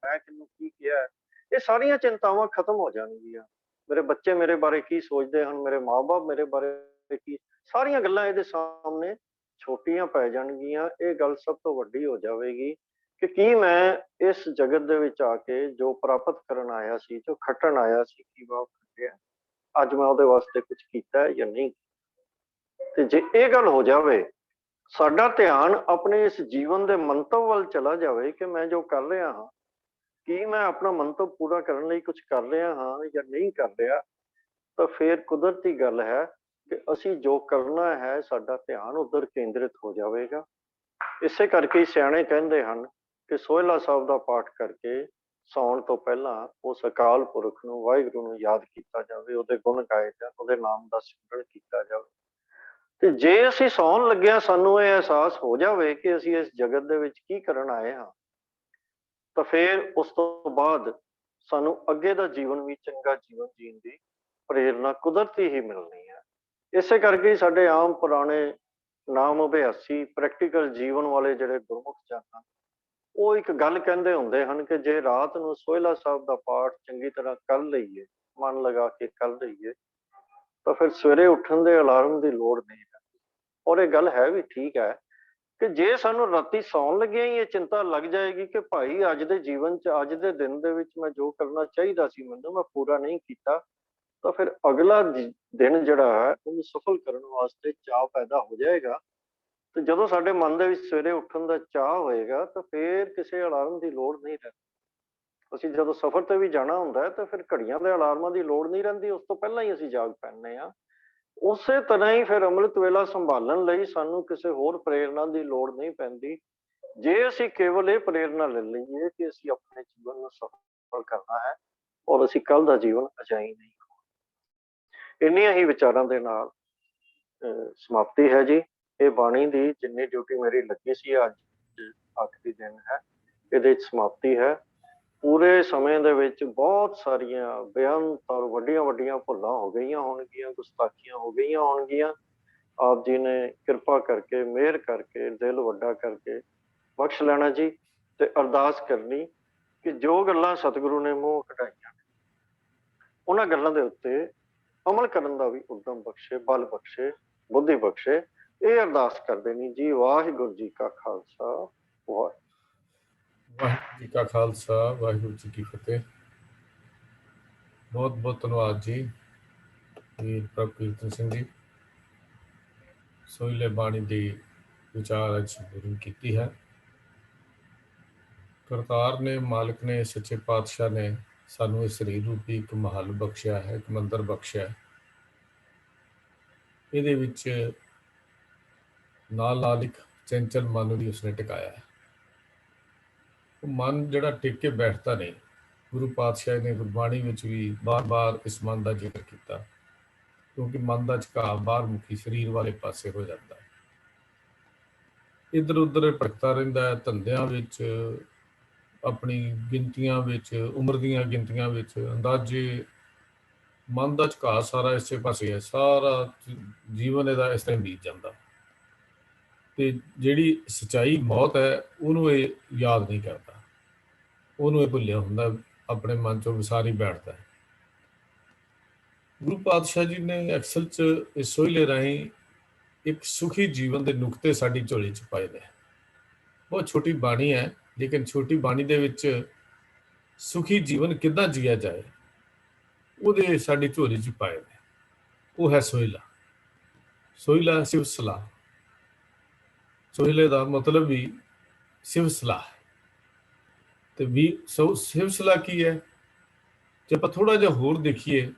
ਮੈਂ ਕਿਹਨੂੰ ਕੀ ਕਿਹਾ, ਇਹ ਸਾਰੀਆਂ ਚਿੰਤਾਵਾਂ ਖਤਮ ਹੋ ਜਾਣਗੀਆਂ। ਮੇਰੇ ਬੱਚੇ ਮੇਰੇ ਬਾਰੇ ਕੀ ਸੋਚਦੇ ਹਨ, ਮੇਰੇ ਮਾਂ-ਬਾਪ ਮੇਰੇ ਬਾਰੇ ਕੀ, ਸਾਰੀਆਂ ਗੱਲਾਂ ਇਹਦੇ ਸਾਹਮਣੇ ਛੋਟੀਆਂ ਪੈ ਜਾਣਗੀਆਂ। ਇਹ ਗੱਲ ਸਭ ਤੋਂ ਵੱਡੀ ਹੋ ਜਾਵੇਗੀ ਕਿ ਕੀ ਮੈਂ ਇਸ ਜਗਤ ਦੇ ਵਿੱਚ ਆ ਕੇ ਜੋ ਪ੍ਰਾਪਤ ਕਰਨ ਆਇਆ ਸੀ, ਜੋ ਖੱਟਣ ਆਇਆ ਸੀ, ਕੀ ਮੈਂ ਖੱਟਿਆ, ਅੱਜ ਮੈਂ ਉਹਦੇ ਵਾਸਤੇ ਕੁਝ ਕੀਤਾ ਜਾਂ ਨਹੀਂ। ਤੇ ਜੇ ਇਹ ਗੱਲ ਹੋ ਜਾਵੇ, ਸਾਡਾ ਧਿਆਨ ਆਪਣੇ ਇਸ ਜੀਵਨ ਦੇ ਮੰਤਵ ਵੱਲ ਚਲਾ ਜਾਵੇ ਕਿ ਮੈਂ ਜੋ ਕਰ ਰਿਹਾ ਹਾਂ, ਕੀ ਮੈਂ ਆਪਣਾ ਮੰਤਵ ਪੂਰਾ ਕਰਨ ਲਈ ਕੁਝ ਕਰ ਰਿਹਾ ਹਾਂ ਜਾਂ ਨਹੀਂ ਕਰ ਰਿਹਾ, ਤਾਂ ਫਿਰ ਕੁਦਰਤੀ ਗੱਲ ਹੈ ਕਿ ਅਸੀਂ ਜੋ ਕਰਨਾ ਹੈ ਸਾਡਾ ਧਿਆਨ ਉੱਧਰ ਕੇਂਦਰਿਤ ਹੋ ਜਾਵੇਗਾ। ਇਸੇ ਕਰਕੇ ਸਿਆਣੇ ਕਹਿੰਦੇ ਹਨ ਕਿ ਸੋਹਿਲਾ ਸਾਹਿਬ ਦਾ ਪਾਠ ਕਰਕੇ ਸੌਣ ਤੋਂ ਪਹਿਲਾਂ ਉਸ ਅਕਾਲ ਪੁਰਖ ਨੂੰ, ਵਾਹਿਗੁਰੂ ਨੂੰ ਯਾਦ ਕੀਤਾ ਜਾਵੇ, ਉਹਦੇ ਗੁਣ ਗਾਏ ਜਾਣ, ਉਹਦੇ ਨਾਮ ਦਾ ਸਿਮਰਨ ਕੀਤਾ ਜਾਵੇ। ਤੇ ਜੇ ਅਸੀਂ ਸੌਣ ਲੱਗਿਆ ਸਾਨੂੰ ਇਹ ਅਹਿਸਾਸ ਹੋ ਜਾਵੇ ਕਿ ਅਸੀਂ ਇਸ ਜਗਤ ਦੇ ਵਿੱਚ ਕੀ ਕਰਨ ਆਏ ਹਾਂ, ਤਾਂ ਫਿਰ ਉਸ ਤੋਂ ਬਾਅਦ ਸਾਨੂੰ ਅੱਗੇ ਦਾ ਜੀਵਨ ਵੀ ਚੰਗਾ ਜੀਵਨ ਜੀਣ ਦੀ ਪ੍ਰੇਰਨਾ ਕੁਦਰਤੀ ਹੀ ਮਿਲਣੀ ਹੈ। ਇਸੇ ਕਰਕੇ ਹੀ ਸਾਡੇ ਆਮ ਪੁਰਾਣੇ ਨਾਮ ਅਭਿਆਸੀ ਪ੍ਰੈਕਟੀਕਲ ਜੀਵਨ ਵਾਲੇ ਜਿਹੜੇ ਗੁਰਮੁਖ ਜਨ ਹਨ, ਉਹ ਇੱਕ ਗੱਲ ਕਹਿੰਦੇ ਹੁੰਦੇ ਹਨ ਕਿ ਜੇ ਰਾਤ ਨੂੰ ਸੋਹਿਲਾ ਸਾਹਿਬ ਦਾ ਪਾਠ ਚੰਗੀ ਤਰ੍ਹਾਂ ਕਰ ਲਈਏ, ਮਨ ਲਗਾ ਕੇ ਕਰ ਲਈਏ, ਤਾਂ ਫਿਰ ਸਵੇਰੇ ਉੱਠਣ ਦੇ ਅਲਾਰਮ ਦੀ ਲੋੜ ਨਹੀਂ ਹੈ। ਔਰ ਇਹ ਗੱਲ ਹੈ ਵੀ ਠੀਕ ਹੈ ਕਿ ਜੇ ਸਾਨੂੰ ਰਾਤੀ ਸੌਣ ਲੱਗਿਆਂ ਹੀ ਇਹ ਚਿੰਤਾ ਲੱਗ ਜਾਏਗੀ ਕਿ ਭਾਈ ਅੱਜ ਦੇ ਜੀਵਨ 'ਚ, ਅੱਜ ਦੇ ਦਿਨ ਦੇ ਵਿੱਚ ਮੈਂ ਜੋ ਕਰਨਾ ਚਾਹੀਦਾ ਸੀ ਮੈਨੂੰ, ਮੈਂ ਪੂਰਾ ਨਹੀਂ ਕੀਤਾ, ਤਾਂ ਫਿਰ ਅਗਲਾ ਦਿਨ ਜਿਹੜਾ ਹੈ ਉਹਨੂੰ ਸਫਲ ਕਰਨ ਵਾਸਤੇ ਚਾਅ ਪੈਦਾ ਹੋ ਜਾਏਗਾ। ਤੇ ਜਦੋਂ ਸਾਡੇ ਮਨ ਦੇ ਵਿੱਚ ਸਵੇਰੇ ਉੱਠਣ ਦਾ ਚਾਅ ਹੋਏਗਾ ਤਾਂ ਫਿਰ ਕਿਸੇ ਅਲਾਰਮ ਦੀ ਲੋੜ ਨਹੀਂ ਰਹਿੰਦੀ। ਅਸੀਂ ਜਦੋਂ ਸਫ਼ਰ ਤੇ ਵੀ ਜਾਣਾ ਹੁੰਦਾ ਹੈ ਤਾਂ ਫਿਰ ਘੜੀਆਂ ਦੇ ਅਲਾਰਮਾਂ ਦੀ ਲੋੜ ਨਹੀਂ ਰਹਿੰਦੀ, ਉਸ ਤੋਂ ਪਹਿਲਾਂ ਹੀ ਅਸੀਂ ਜਾਗ ਪੈਂਦੇ ਹਾਂ। ਉਸੇ ਤਰ੍ਹਾਂ ਹੀ ਫਿਰ ਅੰਮ੍ਰਿਤ ਵੇਲਾ ਸੰਭਾਲਣ ਲਈ ਸਾਨੂੰ ਕਿਸੇ ਹੋਰ ਪ੍ਰੇਰਨਾ ਦੀ ਲੋੜ ਨਹੀਂ ਪੈਂਦੀ, ਜੇ ਅਸੀਂ ਕੇਵਲ ਇਹ ਪ੍ਰੇਰਨਾ ਲੈ ਲਈਏ ਕਿ ਅਸੀਂ ਆਪਣੇ ਜੀਵਨ ਨੂੰ ਸਫਲ ਕਰਨਾ ਹੈ ਔਰ ਅਸੀਂ ਕੱਲ ਦਾ ਜੀਵਨ ਅਜਾਈ ਨਹੀਂ। ਇੰਨੀਆਂ ਹੀ ਵਿਚਾਰਾਂ ਦੇ ਨਾਲ ਸਮਾਪਤੀ ਹੈ ਜੀ ਇਹ ਬਾਣੀ ਦੀ। ਜਿੰਨੀ ਡਿਊਟੀ ਮੇਰੀ ਲੱਗੀ ਸੀ, ਅੱਜ ਆਖਰੀ ਦਿਨ ਹੈ, ਇਹਦੇ ਵਿੱਚ ਸਮਾਪਤੀ ਹੈ। ਪੂਰੇ ਸਮੇਂ ਦੇ ਵਿੱਚ ਬਹੁਤ ਸਾਰੀਆਂ ਬੇਅੰਤ ਔਰ ਵੱਡੀਆਂ ਵੱਡੀਆਂ ਭੁੱਲਾਂ ਹੋ ਗਈਆਂ ਹੋਣਗੀਆਂ, ਗੁਸਤਾਖੀਆਂ ਹੋ ਗਈਆਂ ਹੋਣਗੀਆਂ। ਆਪ ਜੀ ਨੇ ਕਿਰਪਾ ਕਰਕੇ, ਮਿਹਰ ਕਰਕੇ, ਦਿਲ ਵੱਡਾ ਕਰਕੇ ਬਖਸ਼ ਲੈਣਾ ਜੀ, ਤੇ ਅਰਦਾਸ ਕਰਨੀ ਕਿ ਜੋ ਗੱਲਾਂ ਸਤਿਗੁਰੂ ਨੇ ਮੂੰਹ ਕਢਾਈਆਂ ਉਹਨਾਂ ਗੱਲਾਂ ਦੇ ਉੱਤੇ ਅਮਲ ਕਰਨ ਦਾ ਵੀ ਉਦਮ ਬਖਸ਼ੇ, ਬਲ ਬਖਸ਼ੇ, ਬੁੱਧੀ ਬਖਸ਼ੇ। ਇਹ ਅਰਦਾਸ ਕਰਦੇ ਨੇ ਜੀ। ਵਾਹਿਗੁਰੂ ਜੀ ਕਾ ਖਾਲਸਾ, ਵਾਹਿਗੁਰੂ ਜੀ ਕਾ ਖਾਲਸਾ, ਵਾਹਿਗੁਰੂ ਜੀ ਕੀ ਫਤਿਹ। ਬਹੁਤ ਬਹੁਤ ਧੰਨਵਾਦ ਜੀ ਵੀਰ ਪ੍ਰਭ ਕੀਰਤਨ ਸਿੰਘ ਜੀ। ਸੋਹਿਲੇ ਬਾਣੀ ਦੀ ਵਿਚਾਰ ਅੱਜ ਗੁਰੂ ਕੀਤੀ ਹੈ। ਕਰਤਾਰ ਨੇ, ਮਾਲਕ ਨੇ, ਸੱਚੇ ਪਾਤਸ਼ਾਹ ਨੇ ਸਾਨੂੰ ਇਹ ਸਰੀਰ ਰੂਪੀ ਇੱਕ ਮਹੱਲ ਬਖਸ਼ਿਆ ਹੈ, ਇੱਕ ਮੰਦਰ ਬਖਸ਼ਿਆ। ਇਹਦੇ ਵਿੱਚ ਨਾਲ ਨਾਲ ਇੱਕ ਚੰਚਲ ਮਨ ਵੀ ਉਸਨੇ ਟਿਕਾਇਆ ਹੈ। ਉਹ ਮਨ ਜਿਹੜਾ ਟਿਕ ਕੇ ਬੈਠਦਾ ਨਹੀਂ। ਗੁਰੂ ਪਾਤਸ਼ਾਹ ਨੇ ਗੁਰਬਾਣੀ ਵਿੱਚ ਵੀ ਬਾਰ-ਬਾਰ ਇਸ ਮਨ ਦਾ ਜ਼ਿਕਰ ਕੀਤਾ, ਕਿਉਂਕਿ ਮਨ ਦਾ ਝੁਕਾਅ ਬਾਹਰ ਮੁਖੀ ਸਰੀਰ ਵਾਲੇ ਪਾਸੇ ਹੋ ਜਾਂਦਾ ਹੈ। ਇੱਧਰ ਉੱਧਰ ਭਟਕਦਾ ਰਹਿੰਦਾ ਹੈ, ਧੰਦਿਆਂ ਵਿੱਚ, ਆਪਣੀ ਗਿਣਤੀਆਂ ਵਿੱਚ, ਉਮਰ ਦੀਆਂ ਗਿਣਤੀਆਂ ਵਿੱਚ, ਅੰਦਾਜ਼ੇ। ਮਨ ਦਾ ਝੁਕਾਅ ਸਾਰਾ ਇਸੇ ਪਾਸੇ ਹੈ, ਸਾਰਾ ਜੀਵਨ ਇਹਦਾ ਇਸ ਤਰ੍ਹਾਂ ਬੀਤ ਜਾਂਦਾ। ਤੇ ਜਿਹੜੀ ਸੱਚਾਈ ਮੌਤ ਹੈ ਉਹਨੂੰ ਇਹ ਯਾਦ ਨਹੀਂ ਕਰਦਾ, ਉਹਨੂੰ ਇਹ ਭੁੱਲਿਆ ਹੁੰਦਾ, ਆਪਣੇ ਮਨ ਚੋਂ ਵਿਸਾਰੀ ਬੈਠਦਾ ਹੈ। ਗੁਰੂ ਪਾਤਸ਼ਾਹ ਜੀ ਨੇ ਅਸਲ 'ਚ ਇਸ ਸੋਹਿਲੇ ਰਾਹੀਂ ਇੱਕ ਸੁਖੀ ਜੀਵਨ ਦੇ ਨੁਕਤੇ ਸਾਡੀ ਝੋਲੀ 'ਚ ਪਾਏ ਨੇ। ਬਹੁਤ ਛੋਟੀ ਬਾਣੀ ਹੈ, ਲੇਕਿਨ ਛੋਟੀ ਬਾਣੀ ਦੇ ਵਿੱਚ ਸੁਖੀ ਜੀਵਨ ਕਿੱਦਾਂ ਜੀਆ ਜਾਏ ਉਹਦੇ ਸਾਡੀ ਝੋਲੀ 'ਚ ਪਾਏ ਨੇ। ਉਹ ਹੈ ਸੋਹਿਲਾ। ਸੋਹਿਲਾ ਸਿਵ ਸਲਾਹ। ਸੋਹਿਲੇ ਦਾ ਮਤਲਬ ਵੀ ਸਿਵ ਸਲਾਹ। ਤੇ ਵੀ ਸਿਵ ਸਲਾਹ ਕੀ ਹੈ? ਜੇ ਆਪਾਂ ਥੋੜਾ ਜਿਹਾ ਹੋਰ ਦੇਖੀਏ,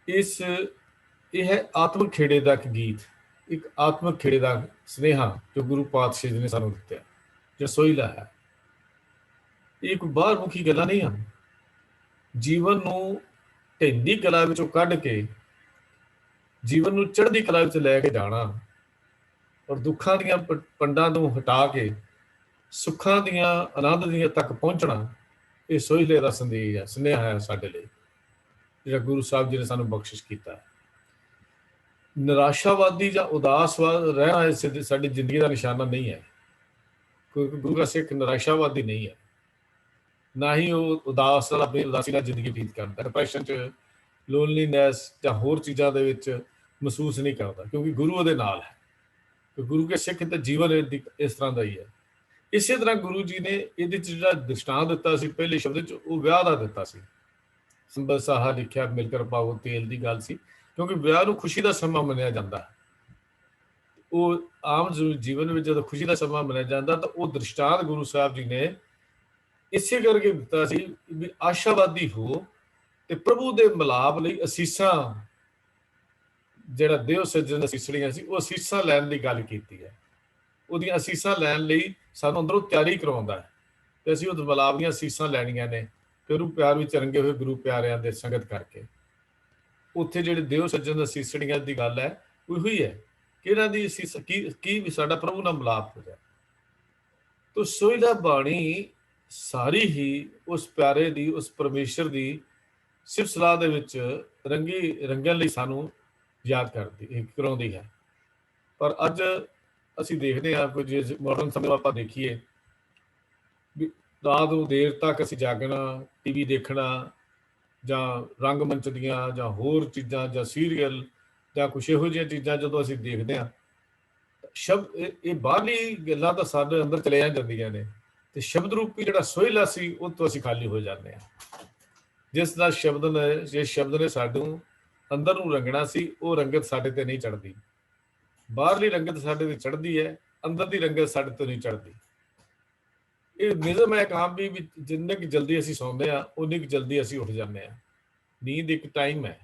ਇਹ ਹੈ ਆਤਮਿਕ ਖੇੜੇ ਦਾ ਇੱਕ ਗੀਤ, ਇੱਕ ਆਤਮਿਕ ਖੇੜੇ ਦਾ ਸੁਨੇਹਾ ਜੋ ਗੁਰੂ ਪਾਤਸ਼ਾਹ ਜੀ ਨੇ ਸਾਨੂੰ ਦਿੱਤਾ, ਜੋ ਸੋਹਿਲਾ ਹੈ। ਇਹ ਕੋਈ ਬਾਹਰ ਮੁਖੀ ਗੱਲਾਂ ਨਹੀਂ ਹਨ। ਜੀਵਨ ਨੂੰ ਢਹਿੰਦੀ ਕਲਾ ਵਿੱਚੋਂ ਕੱਢ ਕੇ ਜੀਵਨ ਨੂੰ ਚੜ੍ਹਦੀ ਕਲਾ ਵਿੱਚ ਲੈ ਕੇ ਜਾਣਾ, ਔਰ ਦੁੱਖਾਂ ਦੀਆਂ ਪੰਡਾਂ ਨੂੰ ਹਟਾ ਕੇ ਸੁੱਖਾਂ ਦੀਆਂ, ਆਨੰਦ ਦੀਆਂ ਤੱਕ ਪਹੁੰਚਣਾ, ਇਹ ਸੋਹਿਲੇ ਦਾ ਸੰਦੇਸ਼ ਹੈ, ਸੁਨੇਹਾ ਹੈ ਸਾਡੇ ਲਈ, ਜਿਹੜਾ ਗੁਰੂ ਸਾਹਿਬ ਜੀ ਨੇ ਸਾਨੂੰ ਬਖਸ਼ਿਸ਼ ਕੀਤਾ। ਨਿਰਾਸ਼ਾਵਾਦੀ ਜਾਂ ਉਦਾਸਵਾਦ ਰਹਿਣਾ ਸਾਡੀ ਜ਼ਿੰਦਗੀ ਦਾ ਨਿਸ਼ਾਨਾ ਨਹੀਂ ਹੈ। ਕਿਉਂਕਿ ਗੁਰੂ ਦਾ ਸਿੱਖ ਨਿਰਾਸ਼ਾਵਾਦੀ ਨਹੀਂ ਹੈ, ਨਾ ਹੀ ਉਹ ਉਦਾਸ ਨਾਲ ਆਪਣੀ ਉਦਾਸੀ ਨਾਲ ਜ਼ਿੰਦਗੀ ਬਤੀਤ ਕਰਦਾ, ਡਿਪਰੈਸ਼ਨ 'ਚ, ਲੋਨਲੀਨੈਸ ਜਾਂ ਹੋਰ ਚੀਜ਼ਾਂ ਦੇ ਵਿੱਚ ਮਹਿਸੂਸ ਨਹੀਂ ਕਰਦਾ, ਕਿਉਂਕਿ ਗੁਰੂ ਉਹਦੇ ਨਾਲ ਹੈ। ਗੁਰੂ ਕੇ ਸਿੱਖ ਤੇ ਜੀਵਨ ਇਸ ਤਰ੍ਹਾਂ ਦਾ ਹੀ ਹੈ। ਇਸੇ ਤਰ੍ਹਾਂ ਗੁਰੂ ਜੀ ਨੇ ਇਹਦੇ 'ਚ ਜਿਹੜਾ ਦ੍ਰਿਸ਼ਟਾਂਤ ਦਿੱਤਾ ਸੀ ਪਹਿਲੇ ਸ਼ਬਦ 'ਚ, ਉਹ ਵਿਆਹ ਦਾ ਦਿੱਤਾ ਸੀ। ਸੰਬਤ ਸਾਹਾ ਲਿਖਿਆ ਮਿਲਕਰ ਪਾਵੋ ਤੇਲ ਦੀ ਗੱਲ ਸੀ, ਕਿਉਂਕਿ ਵਿਆਹ ਨੂੰ ਖੁਸ਼ੀ ਦਾ ਸਮਾਂ ਮੰਨਿਆ ਜਾਂਦਾ। ਉਹ ਆਮ ਜੀਵਨ ਵਿੱਚ ਜਦੋਂ ਖੁਸ਼ੀ ਦਾ ਸਮਾਂ ਮੰਨਿਆ ਜਾਂਦਾ ਤਾਂ ਉਹ ਦ੍ਰਿਸ਼ਟਾਂਤ ਗੁਰੂ ਸਾਹਿਬ ਜੀ ਨੇ ਇਸੇ ਕਰਕੇ ਦਿੱਤਾ ਸੀ ਵੀ ਆਸ਼ਾਵਾਦੀ ਹੋ ਤੇ ਪ੍ਰਭੂ ਦੇ ਮਿਲਾਪ ਲਈ ਅਸੀਸਾਂ, ਜਿਹੜਾ ਦੇਵ ਸੱਜਣ ਅਸੀਸੜੀਆਂ ਸੀ, ਉਹ ਅਸੀਸਾਂ ਲੈਣ ਦੀ ਗੱਲ ਕੀਤੀ ਹੈ। ਉਹਦੀਆਂ ਅਸੀਸਾਂ ਲੈਣ ਲਈ ਸਾਨੂੰ ਅੰਦਰੋਂ ਤਿਆਰੀ ਕਰਵਾਉਂਦਾ ਹੈ, ਤੇ ਅਸੀਂ ਉਹ ਮਿਲਾਪ ਦੀਆਂ ਅਸੀਸਾਂ ਲੈਣੀਆਂ ਨੇ। ਗੁਰੂ ਪਿਆਰ ਵਿੱਚ ਰੰਗੇ ਹੋਏ ਗੁਰੂ ਪਿਆਰਿਆਂ ਦੇ ਸੰਗਤ ਕਰਕੇ ਉੱਥੇ ਜਿਹੜੇ ਦੇਵ ਸੱਜਣ ਅਸੀਸੜੀਆਂ ਦੀ ਗੱਲ ਹੈ, ਉਹੀ ਹੈ ਕਿ ਇਹਨਾਂ ਦੀ ਅਸੀਸ ਕੀ ਵੀ ਸਾਡਾ ਪ੍ਰਭੂ ਨਾਲ ਮਿਲਾਪ ਹੋ ਜਾਏ। ਤੋ ਸੋਹਿਲਾ ਬਾਣੀ ਸਾਰੀ ਹੀ ਉਸ ਪਿਆਰੇ ਦੀ, ਉਸ ਪਰਮੇਸ਼ਰ ਦੀ ਸਿਫਤ ਸਲਾਹ ਦੇ ਵਿੱਚ ਰੰਗਣ ਲਈ ਸਾਨੂੰ ਯਾਦ ਕਰਾਉਂਦੀ ਹੈ। ਪਰ ਅੱਜ ਅਸੀਂ ਦੇਖਦੇ ਹਾਂ ਕੁਝ ਮਾਡਰਨ ਸਮੇਂ ਆਪਾਂ ਦੇਖੀਏ ਵੀ ਰਾਤ ਨੂੰ ਦੇਰ ਤੱਕ ਅਸੀਂ ਜਾਗਣਾ, ਟੀਵੀ ਦੇਖਣਾ ਜਾਂ ਰੰਗਮੰਚ ਦੀਆਂ ਜਾਂ ਹੋਰ ਚੀਜ਼ਾਂ ਜਾਂ ਸੀਰੀਅਲ ਜਾਂ ਕੁਛ ਇਹੋ ਜਿਹੀਆਂ ਚੀਜ਼ਾਂ ਜਦੋਂ ਅਸੀਂ ਦੇਖਦੇ ਹਾਂ, ਇਹ ਬਾਹਰਲੀ ਗੱਲਾਂ ਤਾਂ ਸਾਡੇ ਅੰਦਰ ਚਲੀਆਂ ਜਾਂਦੀਆਂ ਨੇ ਤੇ ਸ਼ਬਦ ਰੂਪੀ ਜਿਹੜਾ ਸੋਹਿਲਾ ਸੀ ਉਹ ਤੋਂ ਅਸੀਂ ਖਾਲੀ ਹੋ ਜਾਂਦੇ ਹਾਂ। ਜਿਸ ਦਾ ਸ਼ਬਦ ਨੇ ਸਾਨੂੰ ਅੰਦਰ ਨੂੰ ਰੰਗਣਾ ਸੀ, ਉਹ ਰੰਗਤ ਸਾਡੇ ਤੇ ਨਹੀਂ ਚੜ੍ਹਦੀ। ਬਾਹਰਲੀ ਰੰਗਤ ਸਾਡੇ ਤੇ ਚੜ੍ਹਦੀ ਹੈ, ਅੰਦਰ ਦੀ ਰੰਗਤ ਸਾਡੇ ਤੋਂ ਨਹੀਂ ਚੜ੍ਹਦੀ। ਇਹ ਨਿਯਮ ਹੈ ਕੰਮ ਵੀ ਜਿੰਨੇ ਕਿ ਜਲਦੀ ਅਸੀਂ ਸੌਂਦੇ ਹਾਂ ਉਨੀ ਕੁ ਜਲਦੀ ਅਸੀਂ ਉੱਠ ਜਾਂਦੇ ਹਾਂ। ਨੀਂਦ ਇੱਕ ਟਾਈਮ ਹੈ,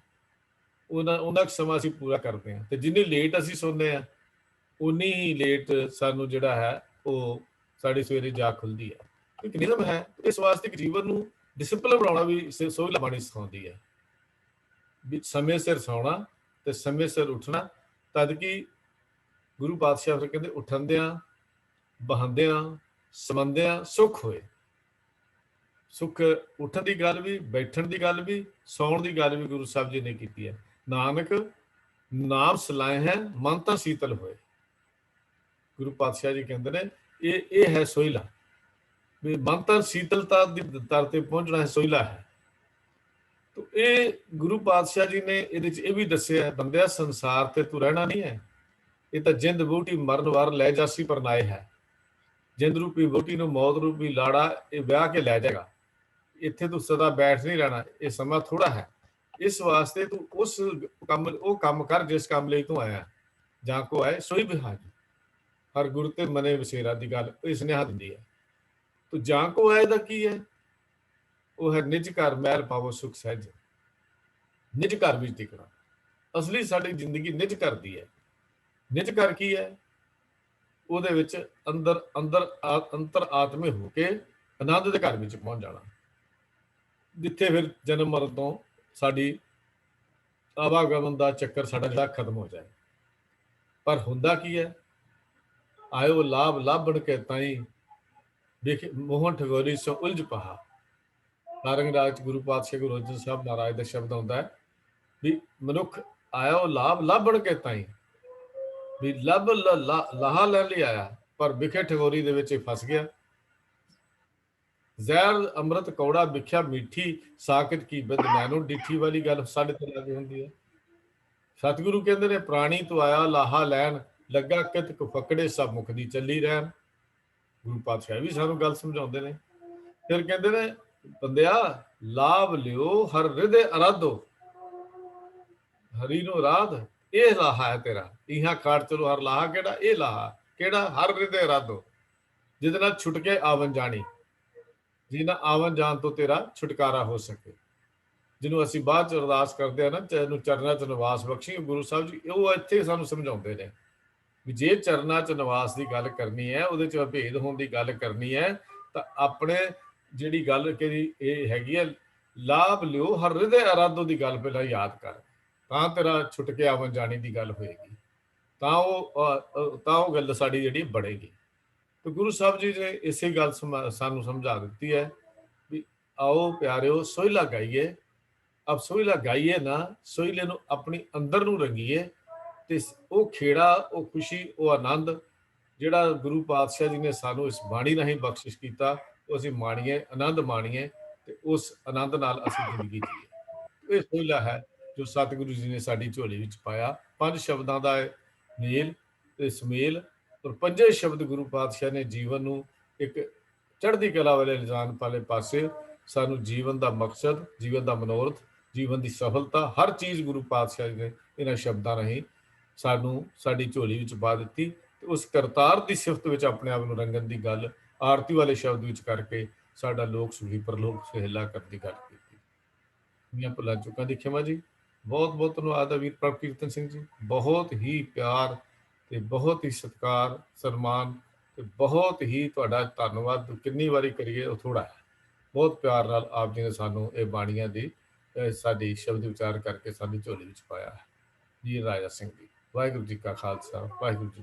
ਉਹਨਾਂ ਸਮਾਂ ਅਸੀਂ ਪੂਰਾ ਕਰਦੇ ਹਾਂ, ਤੇ ਜਿੰਨੀ ਲੇਟ ਅਸੀਂ ਸੌਂਦੇ ਹਾਂ ਉਨੀ ਹੀ ਲੇਟ ਸਾਨੂੰ ਜਿਹੜਾ ਹੈ ਉਹ ਸਾਡੀ ਸਵੇਰੇ ਜਾਗ ਖੁੱਲਦੀ ਹੈ। ਇੱਕ ਨਿਯਮ ਹੈ, ਇਸ ਵਾਸਤੇ ਕਿ ਜੀਵਨ ਨੂੰ ਡਿਸਿਪਲਿਨ ਬਣਾਉਣਾ ਵੀ ਸੋਹਿਲਾ ਬਾਣੀ ਸਿਖਾਉਂਦੀ ਹੈ ਵੀ ਸਮੇਂ ਸਿਰ ਸੌਣਾ ਤੇ ਸਮੇਂ ਸਿਰ ਉੱਠਣਾ, ਤਦ ਕਿ ਗੁਰੂ ਪਾਤਸ਼ਾਹ ਫਿਰ ਕਹਿੰਦੇ ਉੱਠਣਦਿਆਂ ਬਹਾਉਂਦਿਆਂ ਸਮੰਦਿਆਂ ਸੁੱਖ ਹੋਏ। ਸੁੱਖ ਉੱਠਣ ਦੀ ਗੱਲ ਵੀ, ਬੈਠਣ ਦੀ ਗੱਲ ਵੀ, ਸੌਣ ਦੀ ਗੱਲ ਵੀ ਗੁਰੂ ਸਾਹਿਬ ਜੀ ਨੇ ਕੀਤੀ ਹੈ। ਨਾਨਕ ਨਾਮ ਸਲਾਏ ਹੈ ਮਨ ਤਾਂ ਸੀਤਲ ਹੋਏ। ਗੁਰੂ ਪਾਤਸ਼ਾਹ ਜੀ ਕਹਿੰਦੇ ਨੇ ਇਹ ਹੈ ਸੋਹਿਲਾ, ਵੀ ਮਨ ਤਾਂ ਸੀਤਲਤਾ ਦੀ ਦਰ ਤੇ ਪਹੁੰਚਣਾ ਸੋਹਿਲਾ ਹੈ। ਤੋ ਇਹ ਗੁਰੂ ਪਾਤਸ਼ਾਹ ਜੀ ਨੇ ਇਹਦੇ ਚ ਇਹ ਵੀ ਦੱਸਿਆ, ਬੰਦਿਆ ਸੰਸਾਰ ਤੇ ਤੂੰ ਰਹਿਣਾ ਨਹੀਂ ਹੈ, ਇਹ ਤਾਂ ਜਿੰਦ ਬੂਟੀ ਮਰਨ ਵਾਰ ਲੈ ਜਾਸੀ ਪਰਨਾਏ ਹੈ। ਜਿੰਦ ਰੂਪੀ ਵੋਟੀ ਨੂੰ ਮੌਤ ਰੂਪੀ ਲਾੜਾ ਇਹ ਵਿਆਹ ਕੇ ਲੈ ਜਾਏਗਾ। ਇੱਥੇ ਤੂੰ ਸਦਾ ਬੈਠ ਨਹੀਂ ਰਹਿਣਾ, ਇਹ ਸਮਾਂ ਥੋੜਾ ਹੈ। ਇਸ ਵਾਸਤੇ ਤੂੰ ਉਹ ਕੰਮ ਕਰ ਜਿਸ ਕੰਮ ਲਈ ਤੂੰ ਆਇਆ। ਜਾਂ ਕੋ ਆਏ ਸੋਈ ਬਿਹਾਜੀ, ਹਰ ਗੁਰੂ ਤੇ ਮਨੇ ਵਸੇਰਾ ਦੀ ਗੱਲ ਇਹ ਸੁਨੇਹਾ ਦਿੰਦੀ ਹੈ। ਤੂੰ ਜਾਂ ਕੋ ਆਏ ਦਾ ਕੀ ਹੈ? ਉਹ ਹੈ ਨਿਜ ਘਰ ਮਹਿਲ ਪਾਵੋ ਸੁਖ ਸਹਿਜ। ਨਿਜ ਘਰ ਵਿੱਚ ਟਿਕਣਾ। ਅਸਲੀ ਸਾਡੀ ਜ਼ਿੰਦਗੀ ਨਿਜ ਘਰ ਦੀ ਹੈ। ਨਿਜ ਘਰ ਕੀ ਹੈ? ਉਹਦੇ ਵਿੱਚ ਅੰਤਰ ਆਤਮੇ ਹੋ ਕੇ ਆਨੰਦ ਦੇ ਘਰ ਵਿੱਚ ਪਹੁੰਚ ਜਾਣਾ, ਜਿੱਥੇ ਫਿਰ ਜਨਮ ਮਰਨ ਤੋਂ ਸਾਡੀ ਆਵਾਗਮਨ ਦਾ ਚੱਕਰ ਸਾਡਾ ਜਿਹੜਾ ਖਤਮ ਹੋ ਜਾਏ। ਪਰ ਹੁੰਦਾ ਕੀ ਹੈ? ਆਇਓ ਲਾਭ ਲਾਭਣ ਕੇ ਤਾਈ ਦੇਖ ਮੋਹਨ ਠਗੋਰੀ ਸੋ ਉਲਝ ਪਹਾ। ਨਾਰੰਗ ਰਾਜ ਗੁਰੂ ਪਾਤਸ਼ਾਹ ਗੁਰੂ ਅਰਜਨ ਸਾਹਿਬ ਮਹਾਰਾਜ ਦਾ ਸ਼ਬਦ ਆਉਂਦਾ ਹੈ ਵੀ ਮਨੁੱਖ ਆਇਓ ਲਾਭ ਲਾਭਣ ਕੇ ਤਾਈ, ਵੀ ਲਾਹਾ ਲੈਣ ਲਈ ਆਇਆ, ਪਰ ਵਿਖੇ ਠਗੋਰੀ ਦੇ ਵਿੱਚ ਫਸ ਗਿਆ। ਜ਼ਹਿਰ ਅੰਮ੍ਰਿਤ ਕੌੜਾ ਵਿਖਿਆ ਮਿੱਠੀ, ਸਾਕਤ ਕੀ ਬਿੰਦ ਮੈਨੂੰ ਡਿੱਠੀ ਵਾਲੀ ਗੱਲ ਸਾਡੇ ਤੇ ਲੱਗੀ ਹੁੰਦੀ ਹੈ। ਸਤਿਗੁਰੂ ਕਹਿੰਦੇ ਨੇ ਪ੍ਰਾਣੀ ਤੋਂ ਆਇਆ ਲਾਹਾ ਲੈਣ, ਲੱਗਾ ਕਿਤ ਫਕੜੇ ਸਭ ਮੁਖ ਦੀ ਚੱਲੀ ਰਹਿਣ। ਗੁਰੂ ਪਾਤਸ਼ਾਹ ਵੀ ਸਾਨੂੰ ਗੱਲ ਸਮਝਾਉਂਦੇ ਨੇ। ਫਿਰ ਕਹਿੰਦੇ ਨੇ ਬੰਦਿਆ ਲਾਭ ਲਿਓ ਹਰ ਹਿਰਦੇ ਅਰਾਧੋ। ਹਰੀ ਨੂੰ ਰਾਧ ਇਹ ਲਾਹਾ ਹੈ ਤੇਰਾ, ਇਹਾਂ ਖਾੜ ਚਲੋ ਹਰ ਲਾਹਾ ਕਿਹੜਾ? ਇਹ ਲਾਹਾ ਕਿਹੜਾ? ਹਰ ਹਿਰਦੇ ਅਰਾਧੋ, ਜਿਹਦੇ ਨਾਲ ਛੁੱਟ ਕੇ ਆਵਨ ਜਾਣੀ, ਜਿਹਨਾਂ ਆਵਨ ਜਾਣ ਤੋਂ ਤੇਰਾ ਛੁਟਕਾਰਾ ਹੋ ਸਕੇ। ਜਿਹਨੂੰ ਅਸੀਂ ਬਾਅਦ ਚ ਅਰਦਾਸ ਕਰਦੇ ਆ ਨਾ, ਤੈਨੂੰ ਚਰਨਾਂ ਚ ਨਿਵਾਸ ਬਖਸ਼ੀ, ਗੁਰੂ ਸਾਹਿਬ ਜੀ ਉਹ ਇੱਥੇ ਸਾਨੂੰ ਸਮਝਾਉਂਦੇ ਨੇ ਵੀ ਜੇ ਚਰਨਾਂ ਚ ਨਿਵਾਸ ਦੀ ਗੱਲ ਕਰਨੀ ਹੈ, ਉਹਦੇ ਚ ਅਭੇਦ ਹੋਣ ਦੀ ਗੱਲ ਕਰਨੀ ਹੈ, ਤਾਂ ਆਪਣੇ ਜਿਹੜੀ ਗੱਲ ਕਿ ਇਹ ਹੈਗੀ ਹੈ ਲਾਭ ਲਿਓ ਹਰ ਹਿਰਦੇ ਅਰਾਧੋ ਦੀ ਗੱਲ ਪਹਿਲਾਂ ਯਾਦ ਕਰ, ਤਾਂ ਤੇਰਾ ਛੁੱਟ ਕੇ ਆਵਨ ਜਾਣੀ ਦੀ ਗੱਲ ਹੋਏਗੀ, ਤਾਂ ਉਹ ਗੱਲ ਸਾਡੀ ਜਿਹੜੀ ਬਣੇਗੀ। ਤੇ ਗੁਰੂ ਸਾਹਿਬ ਜੀ ਨੇ ਇਸੇ ਗੱਲ ਸਾਨੂੰ ਸਮਝਾ ਦਿੱਤੀ ਹੈ ਵੀ ਆਓ ਪਿਆਰਿਓ ਸੋਹਿਲਾ ਗਾਈਏ। ਅਬ ਸੋਹਿਲਾ ਗਾਈਏ ਨਾ, ਸੋਹਿਲੇ ਨੂੰ ਆਪਣੀ ਅੰਦਰ ਨੂੰ ਰੰਗੀਏ, ਤੇ ਉਹ ਖੇੜਾ, ਉਹ ਖੁਸ਼ੀ, ਉਹ ਆਨੰਦ ਜਿਹੜਾ ਗੁਰੂ ਪਾਤਸ਼ਾਹ ਜੀ ਨੇ ਸਾਨੂੰ ਇਸ ਬਾਣੀ ਰਾਹੀਂ ਬਖਸ਼ਿਸ਼ ਕੀਤਾ, ਉਹ ਅਸੀਂ ਮਾਣੀਏ, ਆਨੰਦ ਮਾਣੀਏ, ਤੇ ਉਸ ਆਨੰਦ ਨਾਲ ਅਸੀਂ ਜ਼ਿੰਦਗੀ ਜੀਏ। ਇਹ ਸੋਹਿਲਾ ਹੈ ਜੋ ਸਤਿਗੁਰੂ ਜੀ ਨੇ ਸਾਡੀ ਝੋਲੀ ਵਿੱਚ ਪਾਇਆ। 5 ਸ਼ਬਦਾਂ ਦਾ ਮੇਲ ਤੇ ਸੁਮੇਲ, ਔਰ 5 ਸ਼ਬਦ ਗੁਰੂ ਪਾਤਸ਼ਾਹ ਨੇ ਜੀਵਨ ਨੂੰ ਇੱਕ ਚੜ੍ਹਦੀ ਕਲਾ ਵਾਲੇ ਲਿਜਾਣ ਵਾਲੇ ਪਾਸੇ, ਸਾਨੂੰ ਜੀਵਨ ਦਾ ਮਕਸਦ, ਜੀਵਨ ਦਾ ਮਨੋਰਥ, ਜੀਵਨ ਦੀ ਸਫਲਤਾ, ਹਰ ਚੀਜ਼ ਗੁਰੂ ਪਾਤਸ਼ਾਹ ਜੀ ਨੇ ਇਹਨਾਂ ਸ਼ਬਦਾਂ ਰਾਹੀਂ ਸਾਨੂੰ ਸਾਡੀ ਝੋਲੀ ਵਿੱਚ ਪਾ ਦਿੱਤੀ। ਤੇ ਉਸ ਕਰਤਾਰ ਦੀ ਸਿਫਤ ਵਿੱਚ ਆਪਣੇ ਆਪ ਨੂੰ ਰੰਗਣ ਦੀ ਗੱਲ ਆਰਤੀ ਵਾਲੇ ਸ਼ਬਦ ਵਿੱਚ ਕਰਕੇ ਸਾਡਾ ਲੋਕ ਸੁਖੀ ਪਰਲੋਕ ਸੁਹੇਲਾ ਕਰਨ ਦੀ ਗੱਲ ਕੀਤੀ। ਮੀਆਂ ਭੁੱਲਾਂ ਚੁੱਕਾਂ ਦੀ ਖਿਮਾ ਜੀ। ਬਹੁਤ ਬਹੁਤ ਧੰਨਵਾਦ ਹੈ ਵੀਰ ਪ੍ਰਭ ਕੀਰਤਨ ਸਿੰਘ ਜੀ। ਬਹੁਤ ਹੀ ਪਿਆਰ ਤੇ ਬਹੁਤ ਹੀ ਸਤਿਕਾਰ ਸਨਮਾਨ ਤੇ ਬਹੁਤ ਹੀ ਤੁਹਾਡਾ ਧੰਨਵਾਦ। ਕਿੰਨੀ ਵਾਰੀ ਕਰੀਏ ਉਹ ਥੋੜਾ ਹੈ। ਬਹੁਤ ਪਿਆਰ ਨਾਲ ਆਪ ਜੀ ਨੇ ਸਾਨੂੰ ਇਹ ਬਾਣੀਆਂ ਦੀ ਸਾਡੀ ਸ਼ਬਦ ਵਿਚਾਰ ਕਰਕੇ ਸਾਡੀ ਝੋਲੀ ਵਿੱਚ ਪਾਇਆ ਹੈ। ਜੀ ਰਾਜਾ ਸਿੰਘ ਜੀ। ਵਾਹਿਗੁਰੂ ਜੀ ਕਾ ਖਾਲਸਾ, ਵਾਹਿਗੁਰੂ ਜੀ।